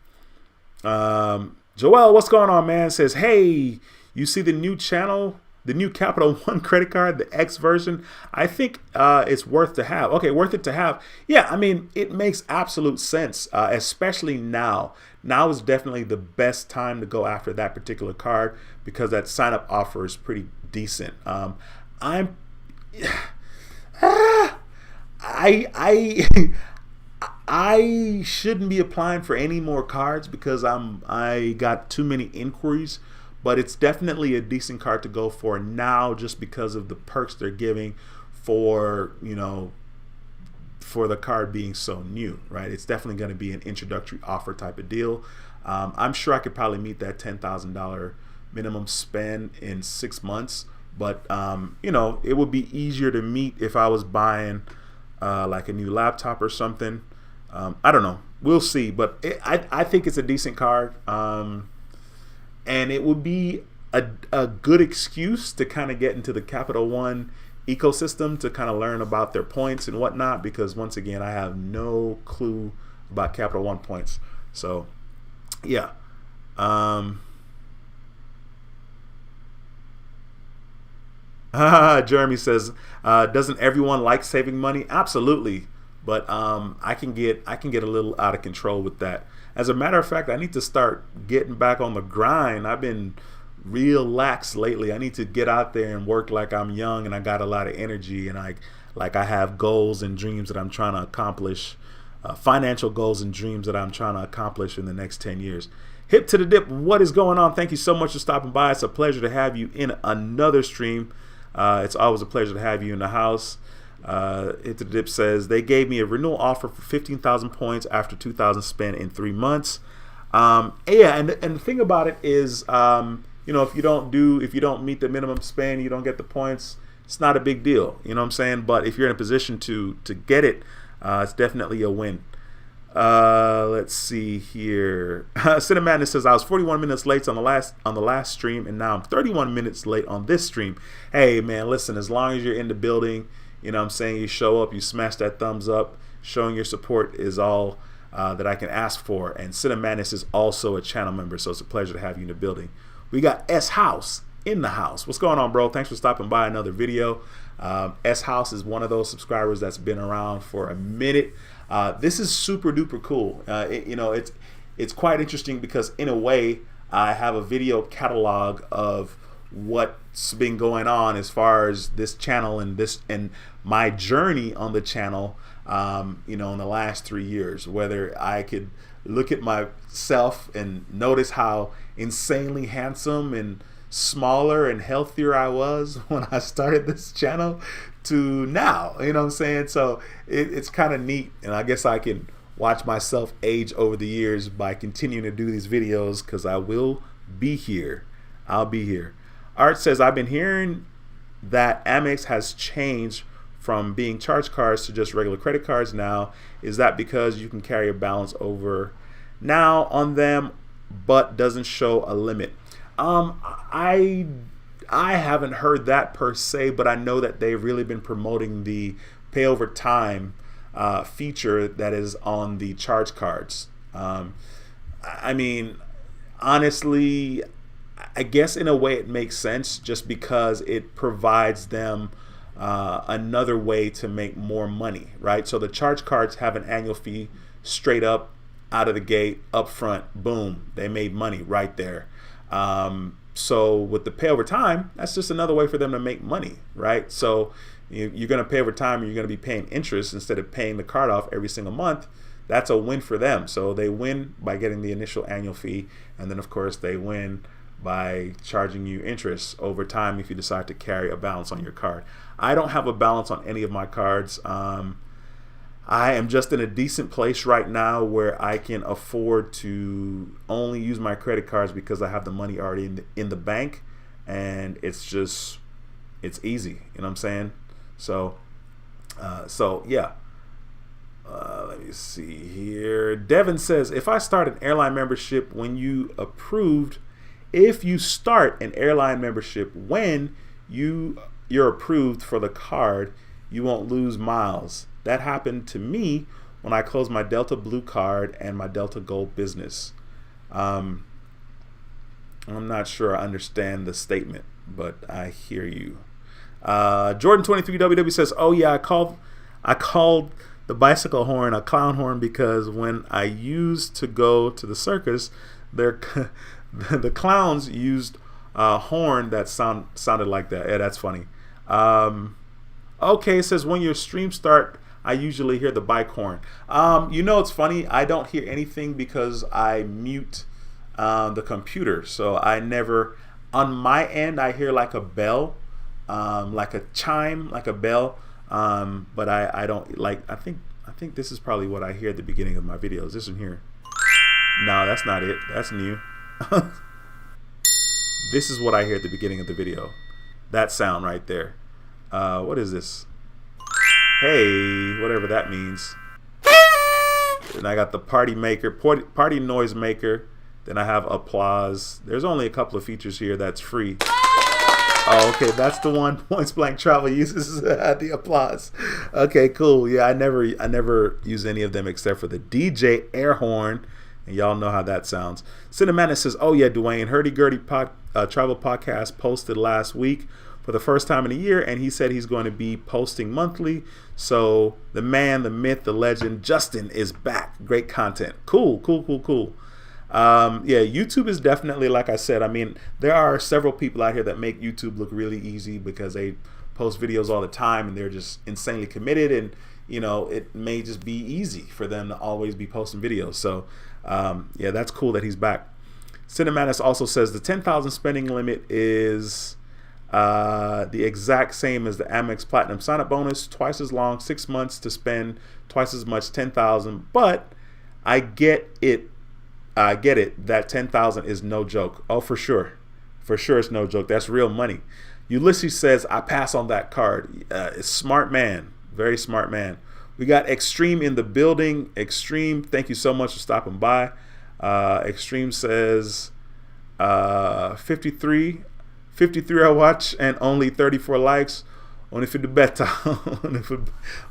Joel, what's going on, man? Says, hey, you see the new channel, the new Capital One credit card, the X version? I think it's worth to have. Okay, worth it to have. Yeah, I mean, it makes absolute sense, especially now. Now is definitely the best time to go after that particular card because that sign-up offer is pretty decent. I shouldn't be applying for any more cards because I got too many inquiries, but it's definitely a decent card to go for now just because of the perks they're giving for, for the card being so new, right? It's definitely going to be an introductory offer type of deal. I'm sure I could probably meet that $10,000 minimum spend in 6 months, but it would be easier to meet if I was buying like a new laptop or something. I don't know. We'll see, but I think it's a decent card, and it would be a good excuse to kind of get into the Capital One ecosystem to kind of learn about their points and whatnot, because once again I have no clue about Capital One points. So yeah. Jeremy says, doesn't everyone like saving money? Absolutely, but I can get a little out of control with that. As a matter of fact, I need to start getting back on the grind. I've been real lax lately. I need to get out there and work like I'm young and I got a lot of energy and I have goals and dreams that I'm trying to accomplish, financial goals and dreams that I'm trying to accomplish in the next 10 years. Hip to the dip, what is going on? Thank you so much for stopping by. It's a pleasure to have you in another stream. It's always a pleasure to have you in the house. Hit to the dip says they gave me a renewal offer for 15,000 points after 2,000 spent in 3 months. And the thing about it is, if you don't meet the minimum spend, you don't get the points. It's not a big deal. You know what I'm saying? But if you're in a position to get it, it's definitely a win. Let's see here. Cinemadness says I was 41 minutes late on the last stream, and now I'm 31 minutes late on this stream. Hey man, listen, as long as you're in the building, you know what I'm saying, you show up, you smash that thumbs up, showing your support is all that I can ask for. And Cinemadness is also a channel member, so it's a pleasure to have you in the building. We got S House in the house. What's going on, bro? Thanks for stopping by another video. S House is one of those subscribers that's been around for a minute. This is super duper cool. It's quite interesting because in a way I have a video catalog of what's been going on as far as this channel and my journey on the channel in the last 3 years. Whether I could look at myself and notice how insanely handsome and smaller and healthier I was when I started this channel to now, you know what I'm saying? So it's kind of neat, and I guess I can watch myself age over the years by continuing to do these videos because I will be here. I'll be here. Art says, I've been hearing that Amex has changed from being charge cards to just regular credit cards now. Is that because you can carry a balance over now on them but doesn't show a limit? I haven't heard that per se, but I know that they've really been promoting the pay over time feature that is on the charge cards. I mean, honestly, I guess in a way it makes sense just because it provides them another way to make more money, right? So the charge cards have an annual fee straight up out of the gate, up front, boom, they made money right there. So with the pay over time, that's just another way for them to make money, right? So you're going to pay over time and you're going to be paying interest instead of paying the card off every single month. That's a win for them. So they win by getting the initial annual fee, and then of course they win by charging you interest over time if you decide to carry a balance on your card. I don't have a balance on any of my cards. I am just in a decent place right now where I can afford to only use my credit cards because I have the money already in the bank, and it's easy. You know what I'm saying? So yeah. Let me see here. Devin says, if I start an airline membership when you approved, if you start an airline membership when you're approved for the card, you won't lose miles. That happened to me when I closed my Delta Blue card and my Delta Gold business. I'm not sure I understand the statement, but I hear you. Jordan23WW says, oh yeah, I called the bicycle horn a clown horn because when I used to go to the circus, the clowns used a horn that sounded like that. Yeah, that's funny. Okay, it says when your stream start, I usually hear the bike horn. It's funny. I don't hear anything because I mute the computer. So I never, on my end, I hear like a bell, like a chime, like a bell. But I don't like, I think this is probably what I hear at the beginning of my videos. This one here. No, that's not it. That's new. This is what I hear at the beginning of the video. That sound right there. What is this? Hey, whatever that means. And I got the party maker, party noise maker. Then I have applause. There's only a couple of features here that's free. Oh, okay, that's the one Points Blank Travel uses, the applause. Okay, cool. Yeah, I never use any of them except for the DJ air horn, and y'all know how that sounds. Cinnamana says, oh yeah, Dwayne, Hurdy-Gurdy Travel Podcast posted last week for the first time in a year, and he said he's going to be posting monthly. So the man, the myth, the legend, Justin is back. Great content. Cool. Yeah, YouTube is definitely, like I said, I mean, there are several people out here that make YouTube look really easy because they post videos all the time and they're just insanely committed, and it may just be easy for them to always be posting videos. So yeah, that's cool that he's back. Cinematis also says the 10,000 spending limit is the exact same as the Amex Platinum sign-up bonus, twice as long, 6 months to spend twice as much, 10,000. But I get it. That 10,000 is no joke. Oh, for sure it's no joke. That's real money. Ulysses says, I pass on that card. Smart man, very smart man. We got Extreme in the building. Extreme, thank you so much for stopping by. Extreme says 53 I watch and only 34 likes. Only for the better.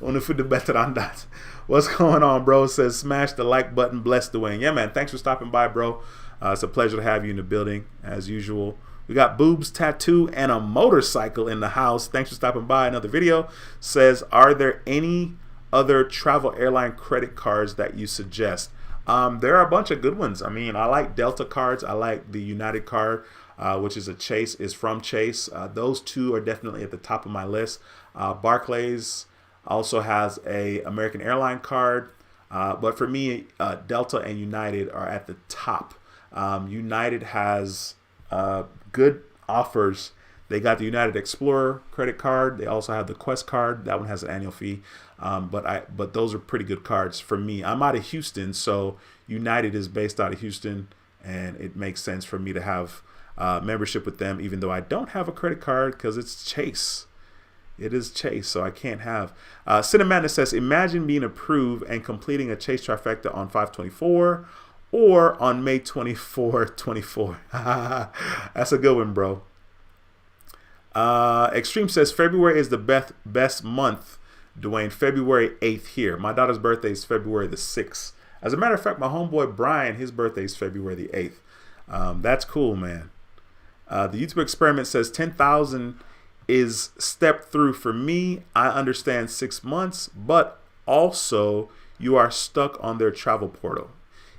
Only for the better on that. What's going on, bro? Says smash the like button. Bless Dwayne. Yeah, man. Thanks for stopping by, bro. It's a pleasure to have you in the building as usual. We got boobs, tattoo, and a motorcycle in the house. Thanks for stopping by. Another video says, are there any other travel airline credit cards that you suggest? There are a bunch of good ones. I mean, I like Delta cards. I like the United card, which is from Chase. Those two are definitely at the top of my list. Barclays also has a American Airline card, but for me, Delta and United are at the top. United has good offers. They got the United Explorer credit card. They also have the Quest card. That one has an annual fee, but those are pretty good cards for me. I'm out of Houston, so United is based out of Houston, and it makes sense for me to have membership with them, even though I don't have a credit card because it's Chase. It is Chase, so I can't have. Cinnamana says, imagine being approved and completing a Chase trifecta on 5/24 or on May 24. That's a good one, bro. Extreme says February is the best month Dwayne, February 8th here. My daughter's birthday is February the 6th. As a matter of fact, my homeboy Brian, his birthday is February the 8th. That's cool, man. The YouTube experiment says 10,000 is step through for me. I understand 6 months, but also you are stuck on their travel portal.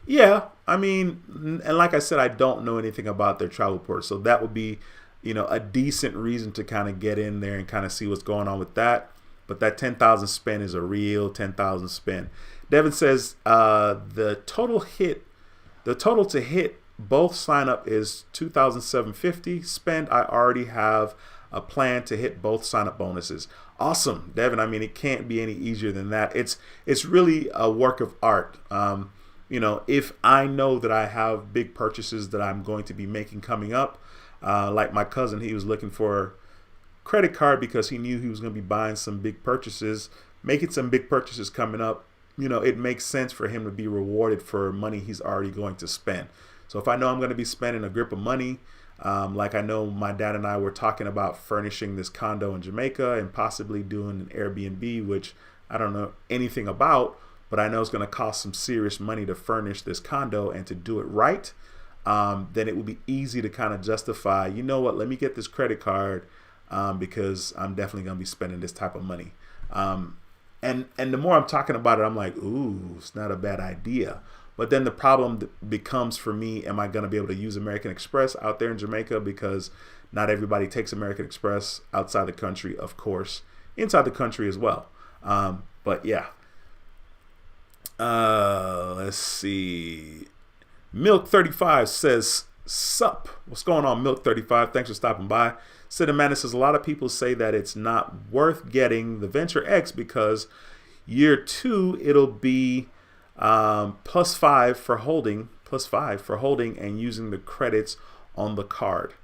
Yeah, I mean, and like I said, I don't know anything about their travel portal, so that would be, a decent reason to kind of get in there and kind of see what's going on with that. But that 10,000 spend is a real 10,000 spend. Devin says the total to hit both sign up is 2,750 spend. I already have a plan to hit both sign up bonuses. Awesome, Devin. I mean, it can't be any easier than that. It's really a work of art. If I know that I have big purchases that I'm going to be making coming up, like my cousin, he was looking for credit card because he knew he was going to be buying some big purchases, making some big purchases coming up. It makes sense for him to be rewarded for money he's already going to spend. So if I know I'm going to be spending a grip of money, like I know my dad and I were talking about furnishing this condo in Jamaica and possibly doing an Airbnb, which I don't know anything about, but I know it's going to cost some serious money to furnish this condo and to do it right. Then it would be easy to kind of justify, you know what, let me get this credit card because I'm definitely going to be spending this type of money. And the more I'm talking about it, I'm like, ooh, it's not a bad idea. But then the problem becomes for me, am I going to be able to use American Express out there in Jamaica? Because not everybody takes American Express outside the country, of course, inside the country as well. But yeah. Let's see. Milk35 says, sup. What's going on, Milk35? Thanks for stopping by. Cinnamon says, a lot of people say that it's not worth getting the Venture X because year 2, it'll be +5 for holding and using the credits on the card.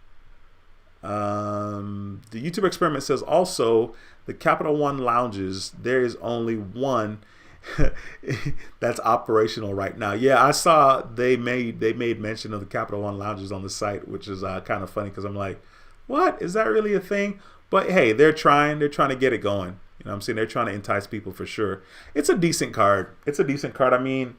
The YouTube experiment says also the Capital One lounges, there is only one that's operational right now. Yeah, I saw they made mention of the Capital One lounges on the site, which is kind of funny because I'm like, what? Is that really a thing? But hey, they're trying to get it going. You know what I'm saying? They're trying to entice people for sure. It's a decent card. I mean,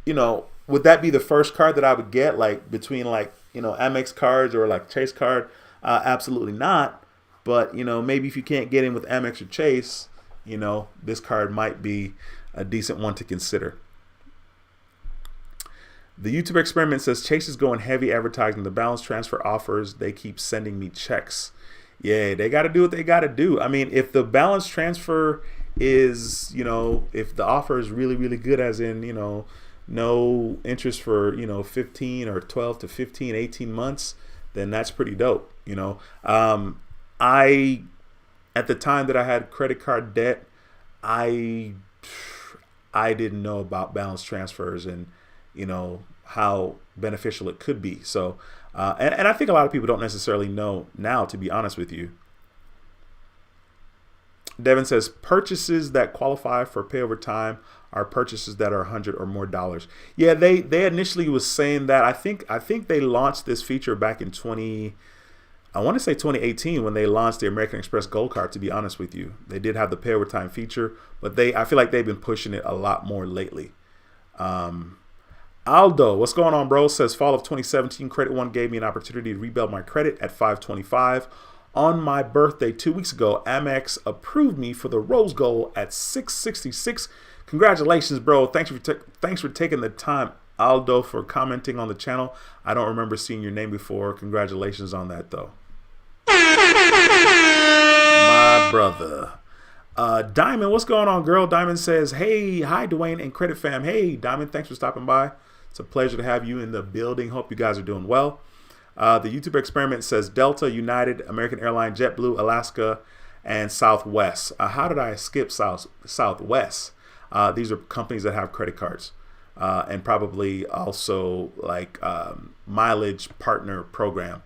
would that be the first card that I would get, like between Amex cards or like Chase card? Absolutely not. But, maybe if you can't get in with Amex or Chase, this card might be a decent one to consider. The YouTube experiment says Chase is going heavy advertising the balance transfer offers. They keep sending me checks. Yeah, they got to do what they got to do. I mean, if the balance transfer is, if the offer is really, really good, as in, no interest for, 15 or 12 to 15, 18 months, then that's pretty dope. At the time that I had credit card debt, I didn't know about balance transfers and, how beneficial it could be. So, and I think a lot of people don't necessarily know now, to be honest with you. Devin says purchases that qualify for pay over time are purchases that are $100 or more. Yeah, they initially was saying that. I think they launched this feature back in 2018 when they launched the American Express Gold Card. To be honest with you, they did have the pay over time feature, but I feel like they've been pushing it a lot more lately. Aldo, what's going on, bro? Says fall of 2017, Credit One gave me an opportunity to rebuild my credit at 525. On my birthday 2 weeks ago, Amex approved me for the Rose Gold at 666. Congratulations, bro. Thanks for taking the time, Aldo, for commenting on the channel. I don't remember seeing your name before. Congratulations on that, though. My brother. Diamond, what's going on, girl? Diamond says, hey, hi, Dwayne and Credit Fam. Hey, Diamond, thanks for stopping by. It's a pleasure to have you in the building. Hope you guys are doing well. The YouTube experiment says Delta, United, American Airlines, JetBlue, Alaska, and Southwest. How did I skip Southwest? These are companies that have credit cards and probably also like mileage partner program.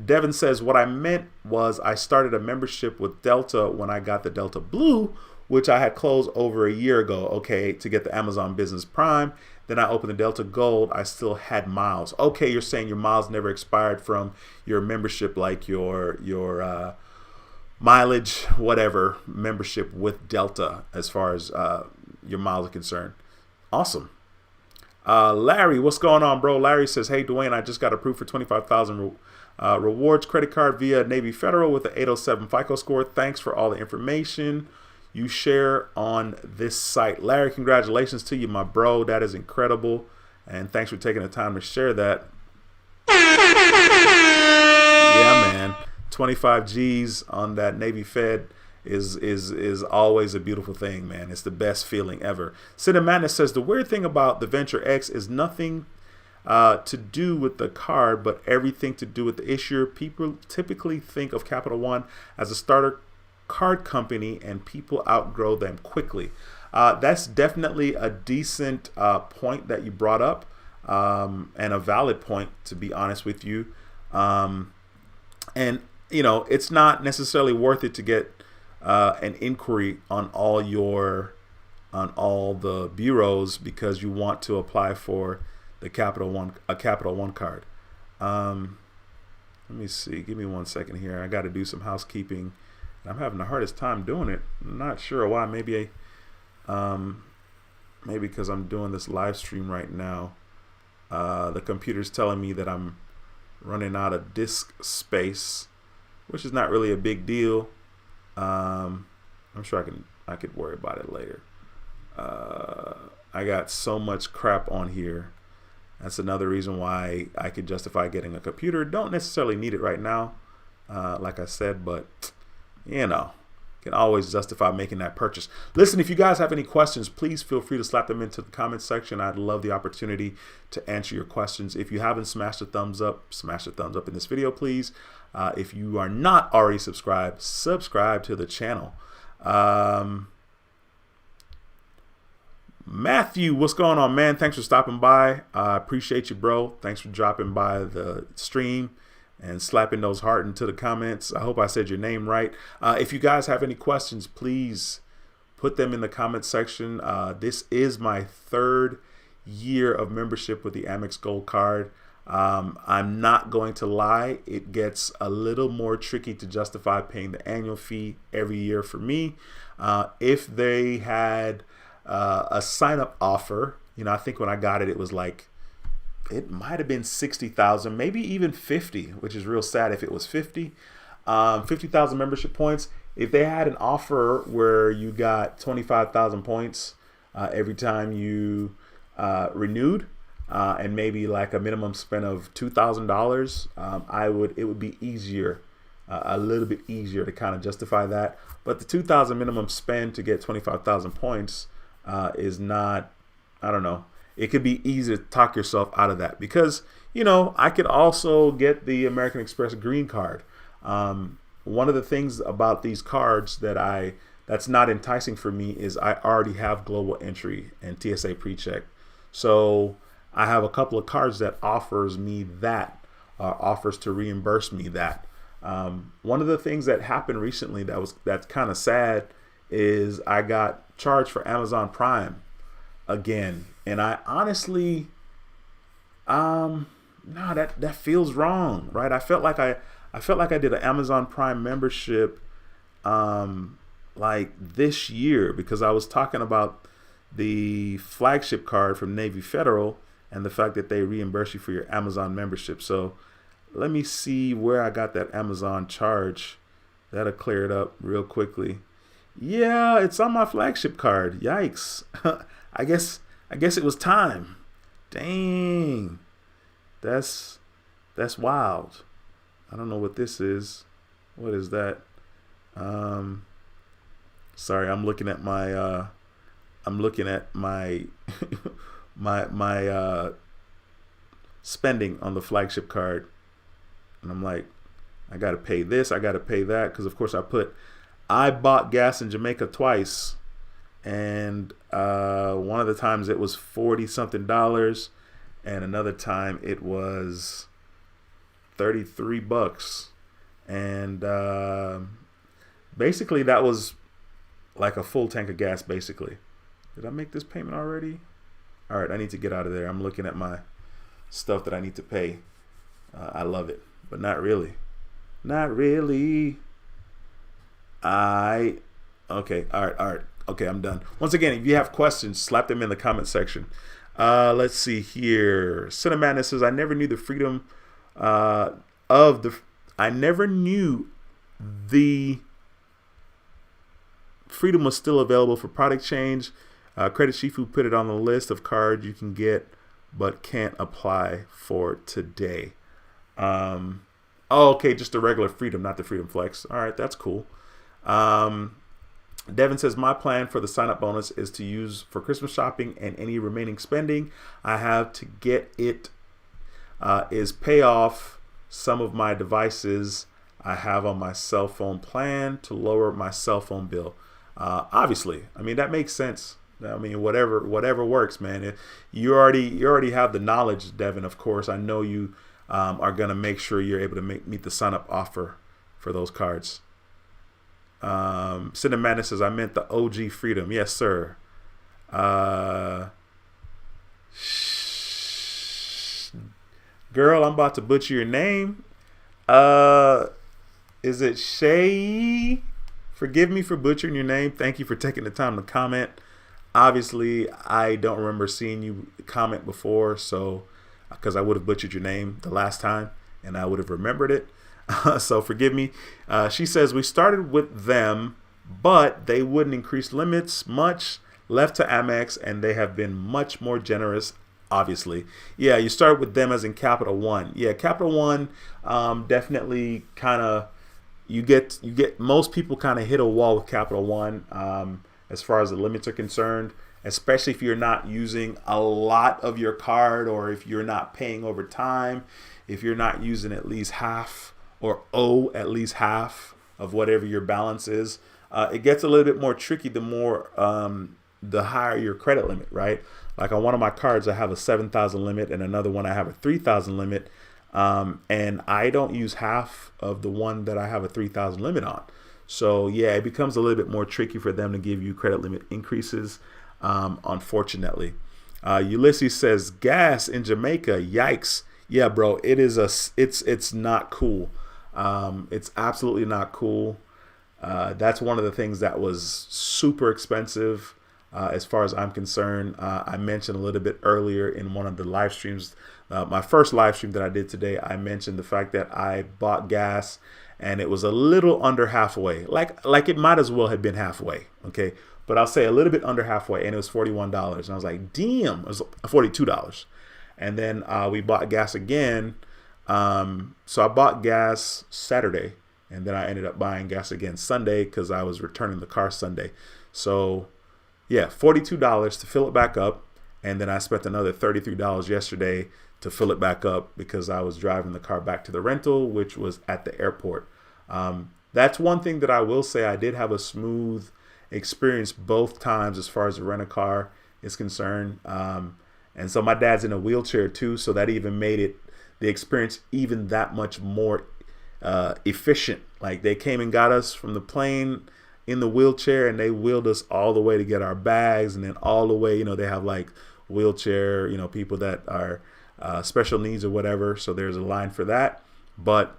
Devin says, what I meant was I started a membership with Delta when I got the Delta Blue, which I had closed over a year ago, okay, to get the Amazon Business Prime. Then I opened the Delta Gold. I still had miles. Okay, you're saying your miles never expired from your membership, like your mileage, whatever, membership with Delta as far as your miles are concerned. Awesome. Larry, what's going on, bro? Larry says, hey, Dwayne, I just got approved for 25,000 rewards credit card via Navy Federal with the 807 FICO score. Thanks for all the information you share on this site. Larry, congratulations to you, my bro. That is incredible. And thanks for taking the time to share that. Yeah, man. 25 G's on that Navy Fed is always a beautiful thing, man. It's the best feeling ever. Sid Madness says, the weird thing about the Venture X is nothing to do with the card, but everything to do with the issuer. People typically think of Capital One as a starter card company, and people outgrow them quickly. That's definitely a decent point that you brought up, and a valid point, to be honest with you. And you know, it's not necessarily worth it to get an inquiry on all the bureaus because you want to apply for the Capital One card. Let me see. Give me 1 second here. I got to do some housekeeping. I'm having the hardest time doing it. I'm not sure why. Maybe because I'm doing this live stream right now. The computer's telling me that I'm running out of disk space, which is not really a big deal. I'm sure I could worry about it later. I got so much crap on here. That's another reason why I could justify getting a computer. Don't necessarily need it right now, like I said, but you know, can always justify making that purchase. Listen, if you guys have any questions, please feel free to slap them into the comment section. I'd love the opportunity to answer your questions. If you haven't smashed a thumbs up, smash a thumbs up in this video, please. If you are not already subscribed, subscribe to the channel. Matthew, what's going on, man? Thanks for stopping by. I appreciate you, bro. Thanks for dropping by the stream and slapping those heart into the comments. I hope I said your name right. If you guys have any questions, please put them in the comment section. This is my 3rd year of membership with the Amex Gold card. I'm not going to lie, it gets a little more tricky to justify paying the annual fee every year for me. If they had a sign-up offer, you know, I think when I got it, it was like, it might have been 60,000, maybe even 50, which is real sad if it was 50. 50,000 membership points. If they had an offer where you got 25,000 points every time you renewed, and maybe like a minimum spend of $2,000, it would be easier, a little bit easier to kind of justify that. But the 2,000 minimum spend to get 25,000 points is not, I don't know. It could be easy to talk yourself out of that because, you know, I could also get the American Express green card. One of the things about these cards that's not enticing for me is I already have global entry and TSA PreCheck. So I have a couple of cards that offers me that, offers to reimburse me that. One of the things that happened recently that's kind of sad is I got charged for Amazon Prime again, and I honestly, no, that feels wrong, right? I felt like I did an Amazon Prime membership, like this year because I was talking about the flagship card from Navy Federal and the fact that they reimburse you for your Amazon membership. So let me see where I got that Amazon charge. That'll clear it up real quickly. Yeah, it's on my flagship card. Yikes. I guess it was time. Dang. That's wild. I don't know what this is. What is that? Sorry, I'm looking at my my spending on the flagship card, and I'm like, I gotta pay this, I gotta pay that, because of course I bought gas in Jamaica twice, and one of the times it was $40-something, and another time it was $33, and basically that was like a full tank of gas. Basically, did I make this payment already? All right, I need to get out of there. I'm looking at my stuff that I need to pay. I love it, but not really. Not really. I Okay, all right. Okay, I'm done. Once again, if you have questions, slap them in the comment section. Let's see here. Cinemadness says, I never knew the freedom of the. I never knew the freedom was still available for product change. Credit Shifu put it on the list of cards you can get, but can't apply for today. Oh, okay, just the regular freedom, not the freedom flex. All right, that's cool. Devin says, my plan for the sign-up bonus is to use for Christmas shopping, and any remaining spending I have to get it is pay off some of my devices I have on my cell phone plan to lower my cell phone bill. Obviously, I mean, that makes sense. I mean, whatever works, man. You already have the knowledge, Devin. Of course, I know you are gonna make sure you're able to meet the sign-up offer for those cards. Cinnamon says, I meant the OG freedom. Yes, sir. Girl, I'm about to butcher your name. Is it Shay? Forgive me for butchering your name. Thank you for taking the time to comment. Obviously, I don't remember seeing you comment before, so because I would have butchered your name the last time and I would have remembered it. So forgive me. She says, we started with them, but they wouldn't increase limits much, left to Amex, and they have been much more generous, obviously. Yeah, you start with them as in Capital One. Yeah, Capital One definitely kind of, you get most people kind of hit a wall with Capital One as far as the limits are concerned, especially if you're not using a lot of your card, or if you're not paying over time, if you're not using at least half or owe at least half of whatever your balance is. It gets a little bit more tricky the higher your credit limit, right? Like on one of my cards, I have a 7,000 limit, and another one I have a 3,000 limit. And I don't use half of the one that I have a 3,000 limit on. So yeah, it becomes a little bit more tricky for them to give you credit limit increases, unfortunately. Ulysses says, gas in Jamaica, yikes. Yeah, bro, it's not cool. It's absolutely not cool. That's one of the things that was super expensive as far as I'm concerned. I mentioned a little bit earlier in one of the live streams, my first live stream that I did today, I mentioned the fact that I bought gas and it was a little under halfway. Like it might as well have been halfway, okay? But I'll say a little bit under halfway, and it was $41. And I was like, damn, it was $42. And then we bought gas again. So I bought gas Saturday, and then I ended up buying gas again Sunday because I was returning the car Sunday. So yeah, $42 to fill it back up. And then I spent another $33 yesterday to fill it back up because I was driving the car back to the rental, which was at the airport. That's one thing that I will say. I did have a smooth experience both times as far as the rent-a-car is concerned. And so my dad's in a wheelchair too, so that even made the experience even that much more efficient. Like, they came and got us from the plane in the wheelchair, and they wheeled us all the way to get our bags, and then all the way, they have like wheelchair, people that are special needs or whatever. So there's a line for that, but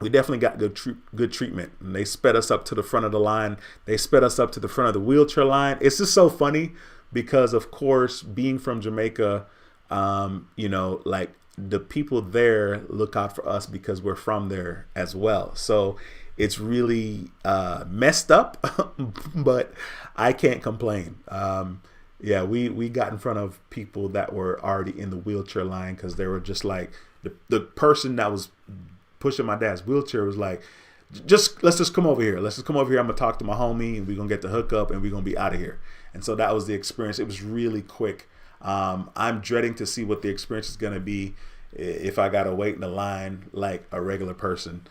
we definitely got good treatment, and they sped us up to the front of the line. They sped us up to the front of the wheelchair line. It's just so funny because, of course, being from Jamaica, like the people there look out for us because we're from there as well. So it's really messed up, but I can't complain. Yeah, we got in front of people that were already in the wheelchair line because they were just like, the person that was pushing my dad's wheelchair was like, let's just come over here. Let's just come over here. I'm going to talk to my homie, and we're going to get the hookup, and we're going to be out of here. And so that was the experience. It was really quick. I'm dreading to see what the experience is going to be if I got to wait in the line like a regular person.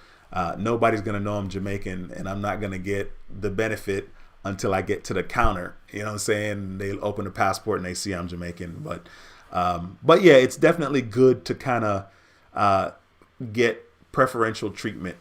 Nobody's going to know I'm Jamaican, and I'm not going to get the benefit until I get to the counter. You know what I'm saying? They open the passport and they see I'm Jamaican. But yeah, it's definitely good to kind of get preferential treatment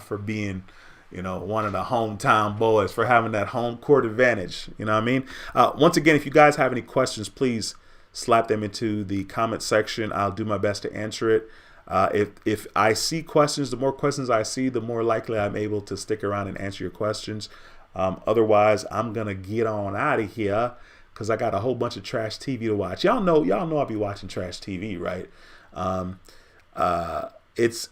for being, one of the hometown boys, for having that home court advantage. You know what I mean? Once again, if you guys have any questions, please slap them into the comment section. I'll do my best to answer it. If I see questions, the more questions I see, the more likely I'm able to stick around and answer your questions. Otherwise, I'm gonna get on out of here because I got a whole bunch of trash TV to watch. Y'all know I'll be watching trash TV, right? It's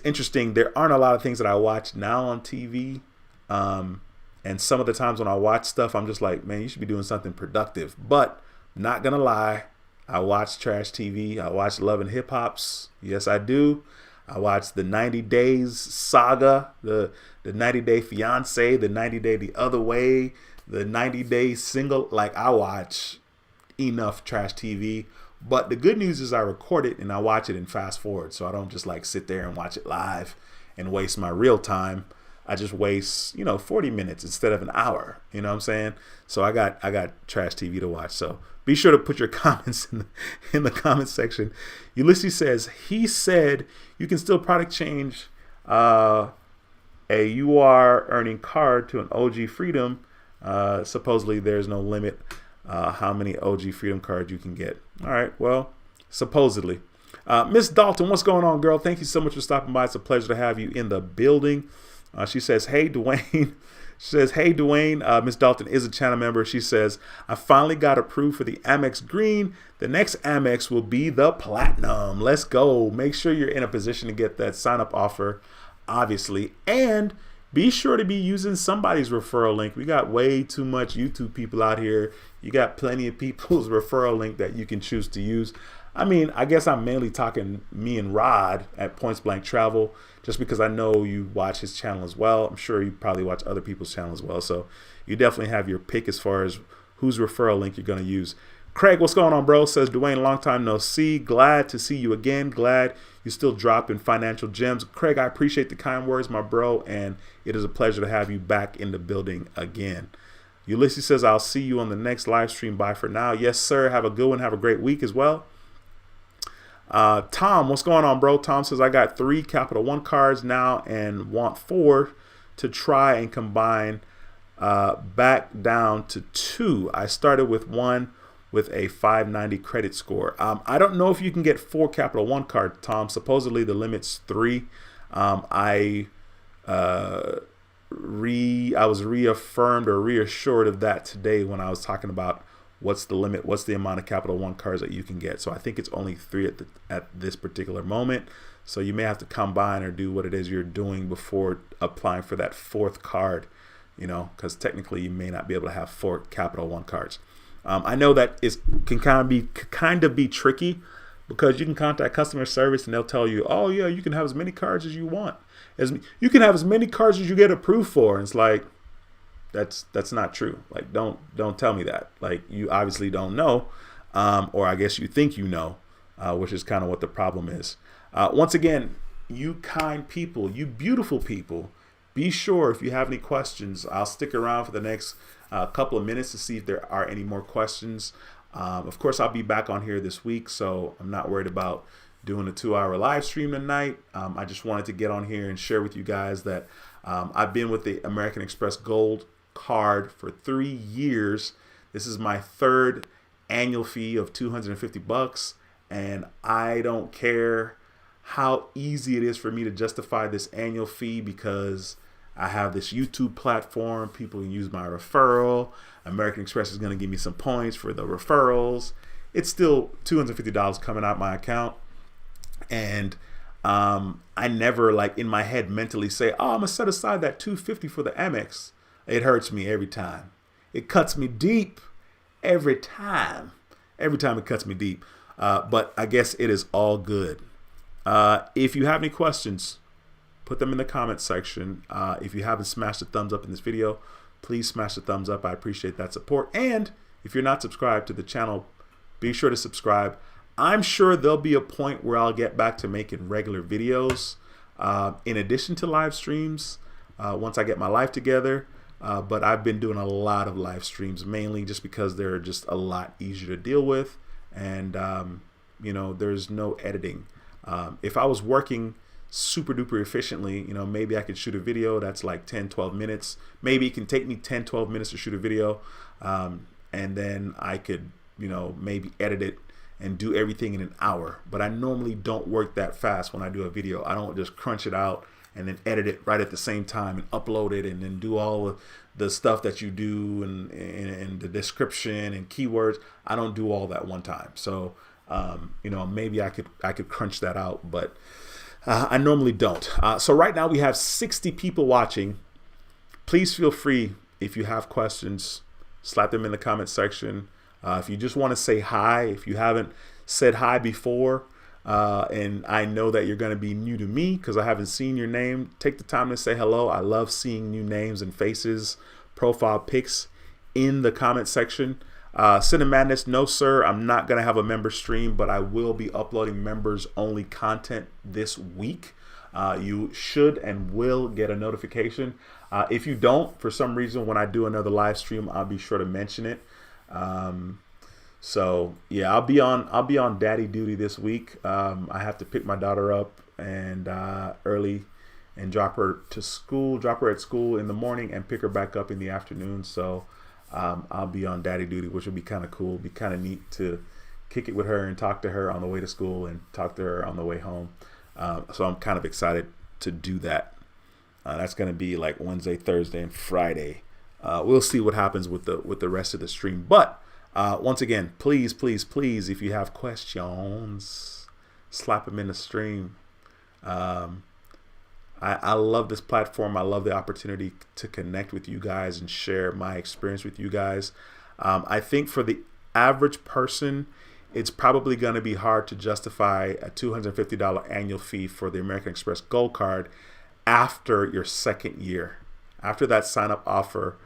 interesting. There aren't a lot of things that I watch now on TV. And some of the times when I watch stuff, I'm just like, man, you should be doing something productive. But not gonna lie, I watch trash TV. I watch Love and Hip Hops. Yes, I do. I watch the 90 Days Saga, the 90 Day Fiance, the 90 Day The Other Way, the 90 Day Single. Like, I watch enough trash TV. But the good news is I record it and I watch it in fast forward. So I don't just like sit there and watch it live and waste my real time. I just waste, 40 minutes instead of an hour. You know what I'm saying? So I got trash TV to watch. So be sure to put your comments in the comment section. Ulysses says, he said you can still product change a UR earning card to an OG Freedom. Supposedly there's no limit how many OG Freedom cards you can get. All right, well, supposedly. Miss Dalton, what's going on, girl? Thank you so much for stopping by. It's a pleasure to have you in the building. She says, hey, Dwayne. She says, hey, Dwayne. Miss Dalton is a channel member. She says, I finally got approved for the Amex Green. The next Amex will be the Platinum. Let's go. Make sure you're in a position to get that sign-up offer, obviously. And be sure to be using somebody's referral link. We got way too much YouTube people out here. You got plenty of people's referral link that you can choose to use. I mean, I guess I'm mainly talking me and Rod at Points Blank Travel, just because I know you watch his channel as well. I'm sure you probably watch other people's channels as well. So you definitely have your pick as far as whose referral link you're going to use. Craig, what's going on, bro? Says, Dwayne, long time no see. Glad to see you again. Glad you still dropping financial gems. Craig, I appreciate the kind words, my bro, and it is a pleasure to have you back in the building again. Ulysses says, I'll see you on the next live stream. Bye for now. Yes, sir. Have a good one. Have a great week as well. Tom, what's going on, bro? Tom says, I got 3 Capital One cards now and want 4 to try and combine back down to 2. I started with 1 with a 590 credit score. I don't know if you can get 4 Capital One cards, Tom. Supposedly the limit's 3. I was reaffirmed or reassured of that today when I was talking about what's the limit, what's the amount of Capital One cards that you can get. So I think it's only 3 at this particular moment. So you may have to combine or do what it is you're doing before applying for that 4th card, because technically you may not be able to have 4 Capital One cards. I know that can kind of be tricky, because you can contact customer service and they'll tell you, oh yeah, you can have as many cards as you want. You can have as many cards as you get approved for. And it's like, that's not true. Like, don't tell me that. Like, you obviously don't know, or I guess you think you know, which is kind of what the problem is. Once again, you kind people, you beautiful people, be sure if you have any questions, I'll stick around for the next couple of minutes to see if there are any more questions. Of course, I'll be back on here this week, so I'm not worried about doing a 2-hour live stream tonight. I just wanted to get on here and share with you guys that I've been with the American Express Gold card for 3 years. This is my 3rd annual fee of $250, and I don't care how easy it is for me to justify this annual fee, because I have this YouTube platform. People can use my referral. American Express is going to give me some points for the referrals. It's still $250 coming out my account, and I never, like, in my head mentally say, oh, I'm gonna set aside that $250 for the Amex. It hurts me every time. It cuts me deep every time. Every time it cuts me deep. But I guess it is all good. If you have any questions, put them in the comment section. If you haven't smashed the thumbs up in this video, please smash the thumbs up. I appreciate that support. And if you're not subscribed to the channel, be sure to subscribe. I'm sure there'll be a point where I'll get back to making regular videos in addition to live streams once I get my life together. But I've been doing a lot of live streams, mainly just because they're just a lot easier to deal with, and there's no editing. If I was working super duper efficiently, maybe I could shoot a video that's like 10-12 minutes. Maybe it can take me 10-12 minutes to shoot a video, and then I could maybe edit it and do everything in an hour. But I normally don't work that fast when I do a video. I don't just crunch it out and then edit it right at the same time and upload it and then do all of the stuff that you do and the description and keywords. I don't do all that one time. So, maybe I could crunch that out, but I normally don't. So right now we have 60 people watching. Please feel free, if you have questions, slap them in the comment section. If you just want to say hi, if you haven't said hi before, and I know that you're going to be new to me because I haven't seen your name, take the time to say hello. I love seeing new names and faces, profile pics in the comment section. Cinema Madness, no sir, I'm not going to have a member stream, but I will be uploading members only content this week. You should and will get a notification. If you don't, for some reason, when I do another live stream, I'll be sure to mention it. So yeah, I'll be on daddy duty this week. I have to pick my daughter up and early and drop her at school in the morning and pick her back up in the afternoon. So I'll be on daddy duty, which will be kind of cool. It'll be kind of neat to kick it with her and talk to her on the way to school and talk to her on the way home. So I'm kind of excited to do that. That's going to be like Wednesday, Thursday, and Friday. We'll see what happens with the rest of the stream. But once again, please, if you have questions, slap them in the stream. I love this platform. I love the opportunity to connect with you guys and share my experience with you guys. I think for the average person, it's probably going to be hard to justify a $250 annual fee for the American Express Gold Card after your second year, after that sign-up offer,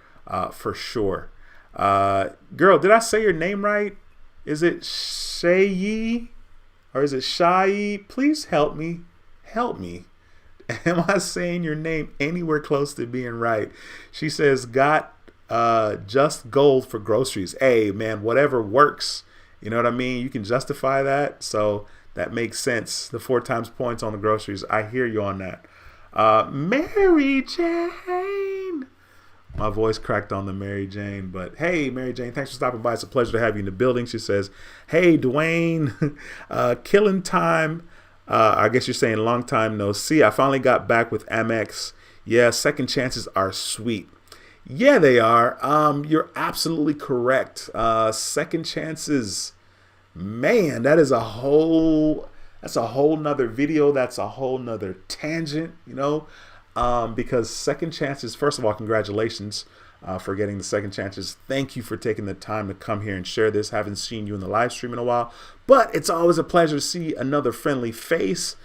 for sure. Girl, did I say your name right? Is it Shayi or is it Shai? Please help me. Am I saying your name anywhere close to being right? She says, got just gold for groceries. Hey, man, whatever works. You know what I mean? You can justify that. So that makes sense. The 4 times points on the groceries. I hear you on that. Mary Jane. My voice cracked on the Mary Jane. But hey, Mary Jane, thanks for stopping by. It's a pleasure to have you in the building. She says, hey, Dwayne, killing time. I guess you're saying long time no see. I finally got back with Amex. Yeah, second chances are sweet. Yeah, they are. You're absolutely correct. Second chances, man, that's a whole nother video. That's a whole nother tangent, because second chances, first of all, congratulations for getting the second chances. Thank you for taking the time to come here and share this. Haven't seen you in the live stream in a while, but it's always a pleasure to see another friendly face.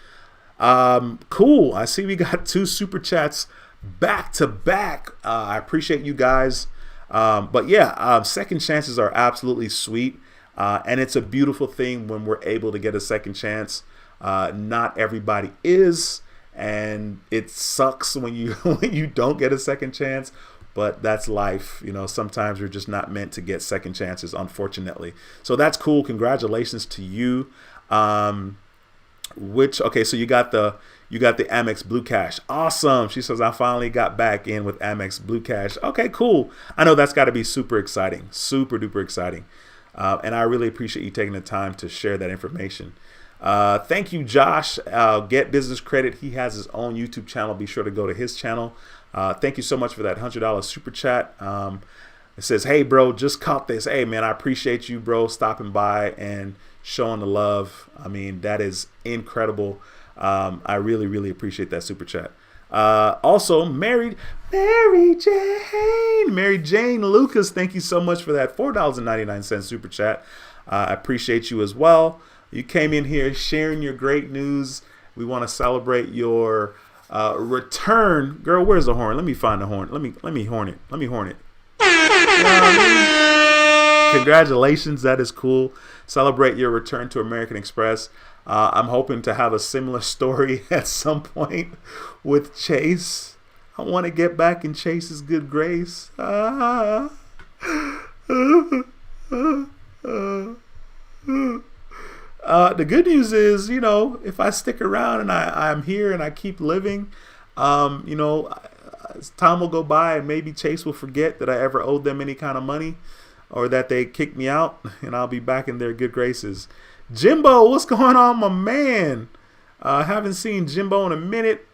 Cool. I see we got 2 super chats back to back. I appreciate you guys. But yeah, second chances are absolutely sweet. And it's a beautiful thing when we're able to get a second chance. Not everybody is, and it sucks when you don't get a second chance, but that's life. Sometimes you're just not meant to get second chances, unfortunately. So that's cool. Congratulations to you. Okay, so you got the Amex Blue Cash. Awesome. She says, I finally got back in with Amex Blue Cash. Okay, cool. I know that's got to be super exciting, super duper exciting. And I really appreciate you taking the time to share that information. Thank you, Josh. Get Business Credit. He has his own YouTube channel. Be sure to go to his channel. Thank you so much for that $100 super chat. It says, hey, bro, just caught this. Hey, man, I appreciate you, bro, stopping by and showing the love. I mean, that is incredible. I really, really appreciate that super chat. Also, Mary Jane Lucas, thank you so much for that $4.99 super chat. I appreciate you as well. You came in here sharing your great news. We want to celebrate your return. Girl, where's the horn? Let me find the horn. Let me horn it. You know what I mean? Congratulations, that is cool. Celebrate your return to American Express. I'm hoping to have a similar story at some point with Chase. I want to get back in Chase's good grace. The good news is, if I stick around and I'm here and I keep living, as time will go by and maybe Chase will forget that I ever owed them any kind of money or that they kicked me out, and I'll be back in their good graces. Jimbo, what's going on, my man? Haven't seen Jimbo in a minute.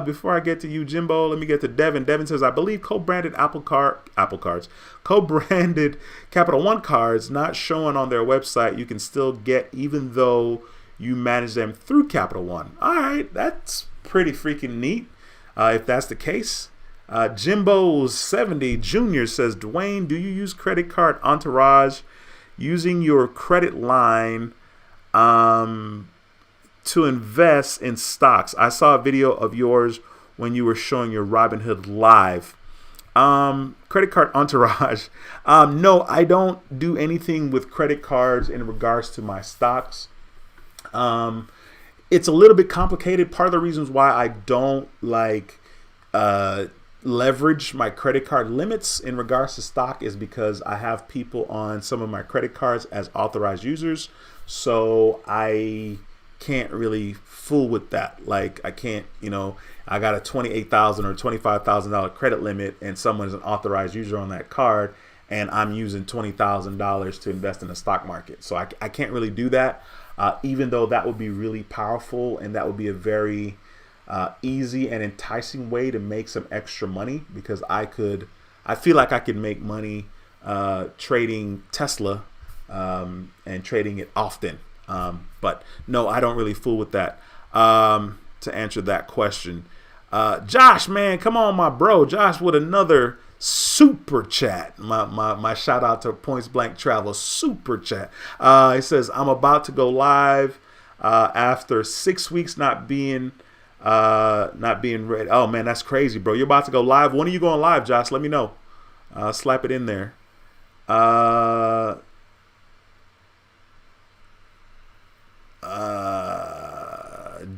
Before I get to you, Jimbo, let me get to Devin. Devin says, I believe co-branded Apple Cards, co-branded Capital One cards not showing on their website, you can still get even though you manage them through Capital One. All right, that's pretty freaking neat. If that's the case. Jimbo70 Jr. says, Dwayne, do you use credit card entourage using your credit line to invest in stocks? I saw a video of yours when you were showing your Robinhood Live. Credit card entourage. No, I don't do anything with credit cards in regards to my stocks. It's a little bit complicated. Part of the reasons why I don't leverage my credit card limits in regards to stock is because I have people on some of my credit cards as authorized users. So I can't really fool with that. Like I can't, I got a $28,000 or $25,000 credit limit and someone's an authorized user on that card and I'm using $20,000 to invest in the stock market. So I can't really do that, even though that would be really powerful and that would be a very easy and enticing way to make some extra money, because I feel like I could make money trading Tesla and trading it often. But no, I don't really fool with that. To answer that question, Josh, man, come on, my bro, Josh, with another super chat. My shout out to Points Blank Travel super chat. It says, I'm about to go live after 6 weeks not being ready. Oh man, that's crazy, bro. You're about to go live. When are you going live, Josh? Let me know. Slap it in there.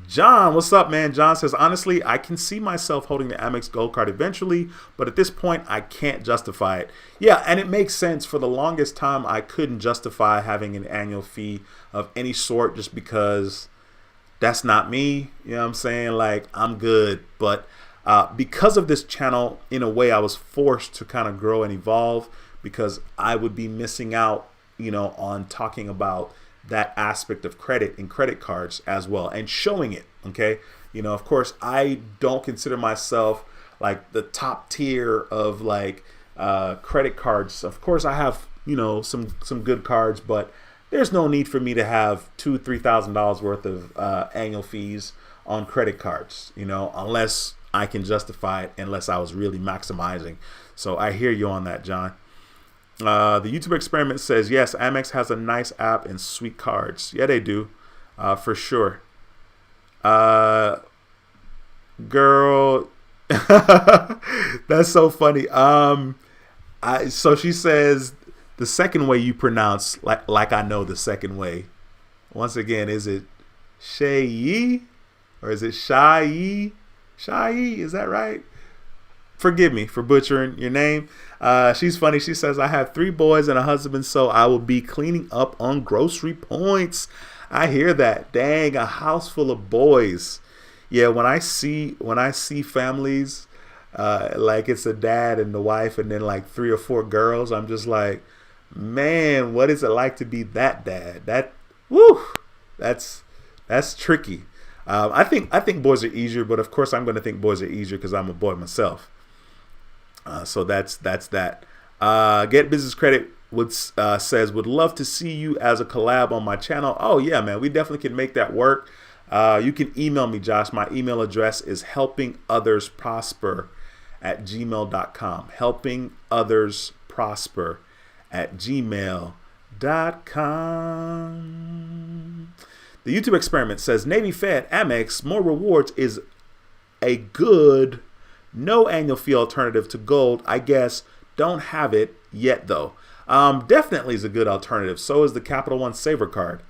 John, what's up, man? John says, honestly, I can see myself holding the Amex Gold card eventually, but at this point, I can't justify it. Yeah, and it makes sense. For the longest time, I couldn't justify having an annual fee of any sort just because that's not me. You know what I'm saying? Like, I'm good. But because of this channel, in a way, I was forced to kind of grow and evolve, because I would be missing out, on talking about that aspect of credit and credit cards as well and showing it. Okay. Of course, I don't consider myself like the top tier of credit cards. Of course, I have, some good cards, but there's no need for me to have $2,000-$3,000 worth of annual fees on credit cards, unless I can justify it, unless I was really maximizing. So I hear you on that, John. The YouTube experiment says, yes, Amex has a nice app and sweet cards. Yeah, they do, for sure. Girl, that's so funny. So she says, the second way you pronounce, like I know the second way. Once again, is it Shayi or is it Shayi? Shayi, is that right? Forgive me for butchering your name. She's funny. She says, I have 3 boys and a husband, so I will be cleaning up on grocery points. I hear that. Dang, a house full of boys. Yeah, when I see families, like it's a dad and the wife and then like 3 or 4 girls, I'm just like, man, what is it like to be that dad? That's tricky. I think boys are easier, but of course I'm going to think boys are easier because I'm a boy myself. So that's that. Get Business Credit says, would love to see you as a collab on my channel. Oh yeah, man, we definitely can make that work. You can email me, Josh. My email address is helpingothersprosper@gmail.com. helpingothersprosper@gmail.com. The YouTube experiment says, Navy Fed, Amex, more rewards is a good no annual fee alternative to gold. I guess don't have it yet though. Definitely is a good alternative. So is the Capital One Saver card.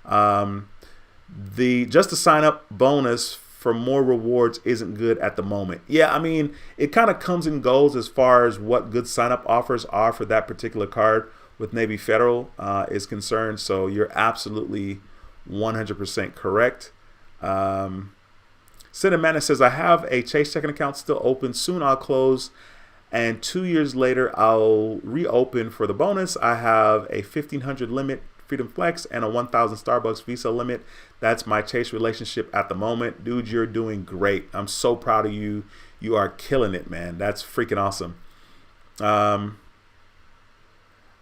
Just a sign up bonus for more rewards isn't good at the moment. Yeah, I mean, it kind of comes and goes as far as what good sign up offers are for that particular card with Navy Federal is concerned. So you're absolutely 100% correct. Cinnamana says, I have a Chase checking account still open. Soon I'll close, and 2 years later I'll reopen for the bonus. I have a $1,500 limit Freedom Flex and a 1,000 Starbucks Visa limit. That's my Chase relationship at the moment. Dude, you're doing great. I'm so proud of you. You are killing it, man. That's freaking awesome.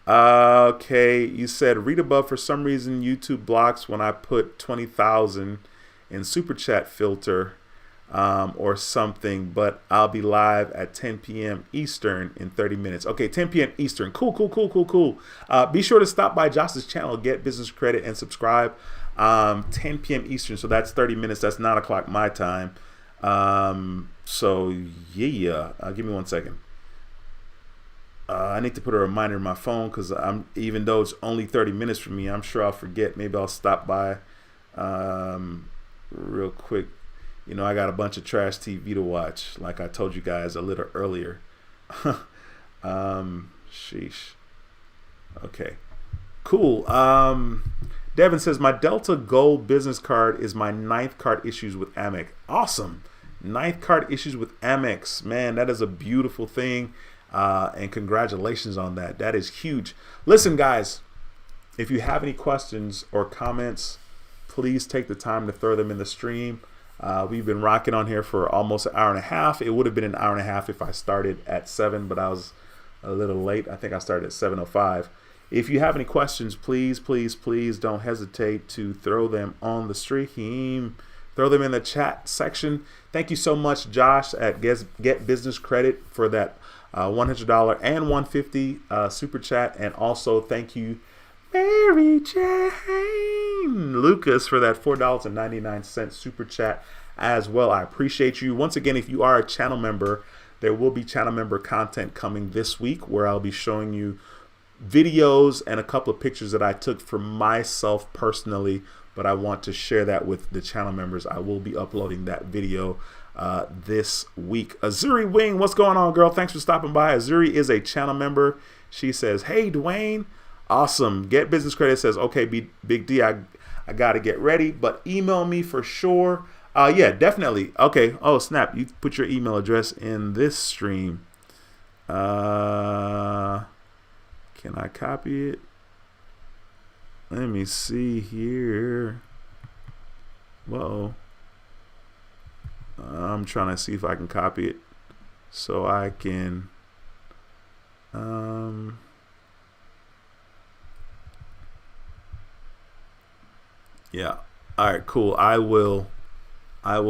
Okay, you said read above. For some reason, YouTube blocks when I put 20,000 in super chat filter or something, but I'll be live at 10 p.m. Eastern in 30 minutes. Okay, 10 p.m. Eastern. Cool. Be sure to stop by Josh's channel, Get Business Credit, and subscribe. 10 p.m. Eastern, so that's 30 minutes. That's 9 o'clock my time. So yeah, give me 1 second. I need to put a reminder in my phone because even though it's only 30 minutes for me, I'm sure I'll forget. Maybe I'll stop by real quick. You know, I got a bunch of trash TV to watch, like I told you guys a little earlier. Sheesh. Okay, cool. Devin says, my Delta Gold business card is my 9th card issues with Amex. Awesome. 9th card issues with Amex. Man, that is a beautiful thing. And congratulations on that. That is huge. Listen, guys, if you have any questions or comments, please take the time to throw them in the stream. We've been rocking on here for almost an hour and a half. It would have been an hour and a half if I started at 7, but I was a little late. I think I started at 7:05. If you have any questions, please don't hesitate to throw them on the stream. Throw them in the chat section. Thank you so much, Josh at Get Business Credit, for that $100 and $150 super chat, and also thank you, Mary Jane Lucas, for that $4.99 super chat as well. I appreciate you. Once again, if you are a channel member, there will be channel member content coming this week where I'll be showing you videos and a couple of pictures that I took for myself personally, but I want to share that with the channel members. I will be uploading that video this week. Azuri Wing, what's going on, girl? Thanks for stopping by. Azuri is a channel member. She says, hey, Dwayne. Awesome. Get Business Credit says, okay, Big D, I got to get ready, but email me for sure. Yeah, definitely. Okay. Oh, snap. You put your email address in this stream. Can I copy it? Let me see here. Whoa. I'm trying to see if I can copy it so I can yeah. All right, cool. I will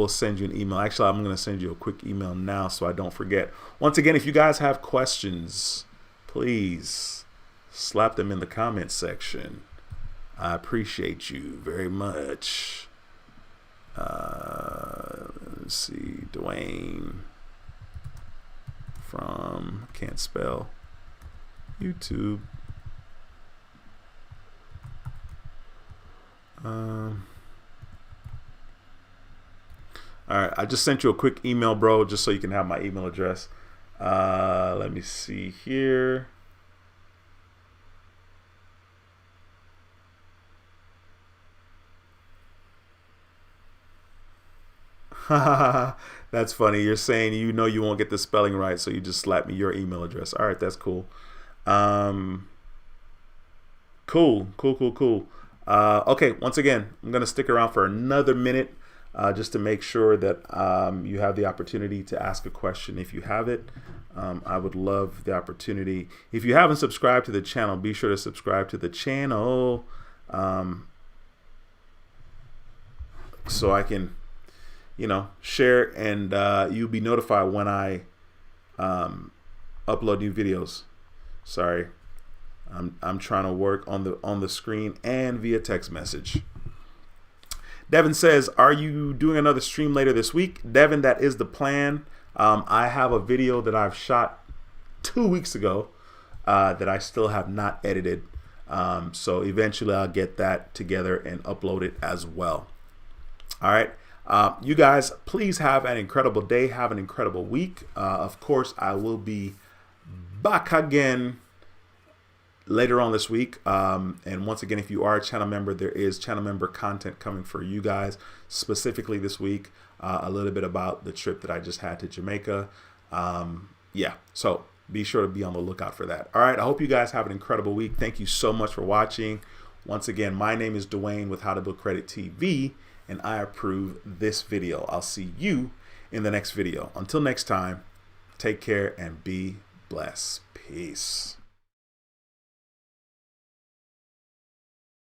send you an email. Actually, I'm going to send you a quick email now so I don't forget. Once again, if you guys have questions, please slap them in the comment section. I appreciate you very much. Let's see, Dwayne from can't spell YouTube. All right, I just sent you a quick email, bro, just so you can have my email address. Let me see here. That's funny. You're saying you know you won't get the spelling right, so you just slap me your email address. All right, that's cool. Cool. Okay, once again, I'm going to stick around for another minute just to make sure that you have the opportunity to ask a question if you have it. I would love the opportunity. If you haven't subscribed to the channel, be sure to subscribe to the channel so I can share, and you'll be notified when I upload new videos. Sorry, I'm trying to work on the screen and via text message. Devin says, are you doing another stream later this week? Devin, that is the plan. I have a video that I've shot 2 weeks ago that I still have not edited. So eventually I'll get that together and upload it as well. All right. You guys, please have an incredible day. Have an incredible week. Of course, I will be back again later on this week. And once again, if you are a channel member, there is channel member content coming for you guys, specifically this week. A little bit about the trip that I just had to Jamaica. Yeah, so be sure to be on the lookout for that. All right, I hope you guys have an incredible week. Thank you so much for watching. Once again, my name is Dwayne with How to Build Credit TV, and I approve this video. I'll see you in the next video. Until next time, take care and be blessed. Peace.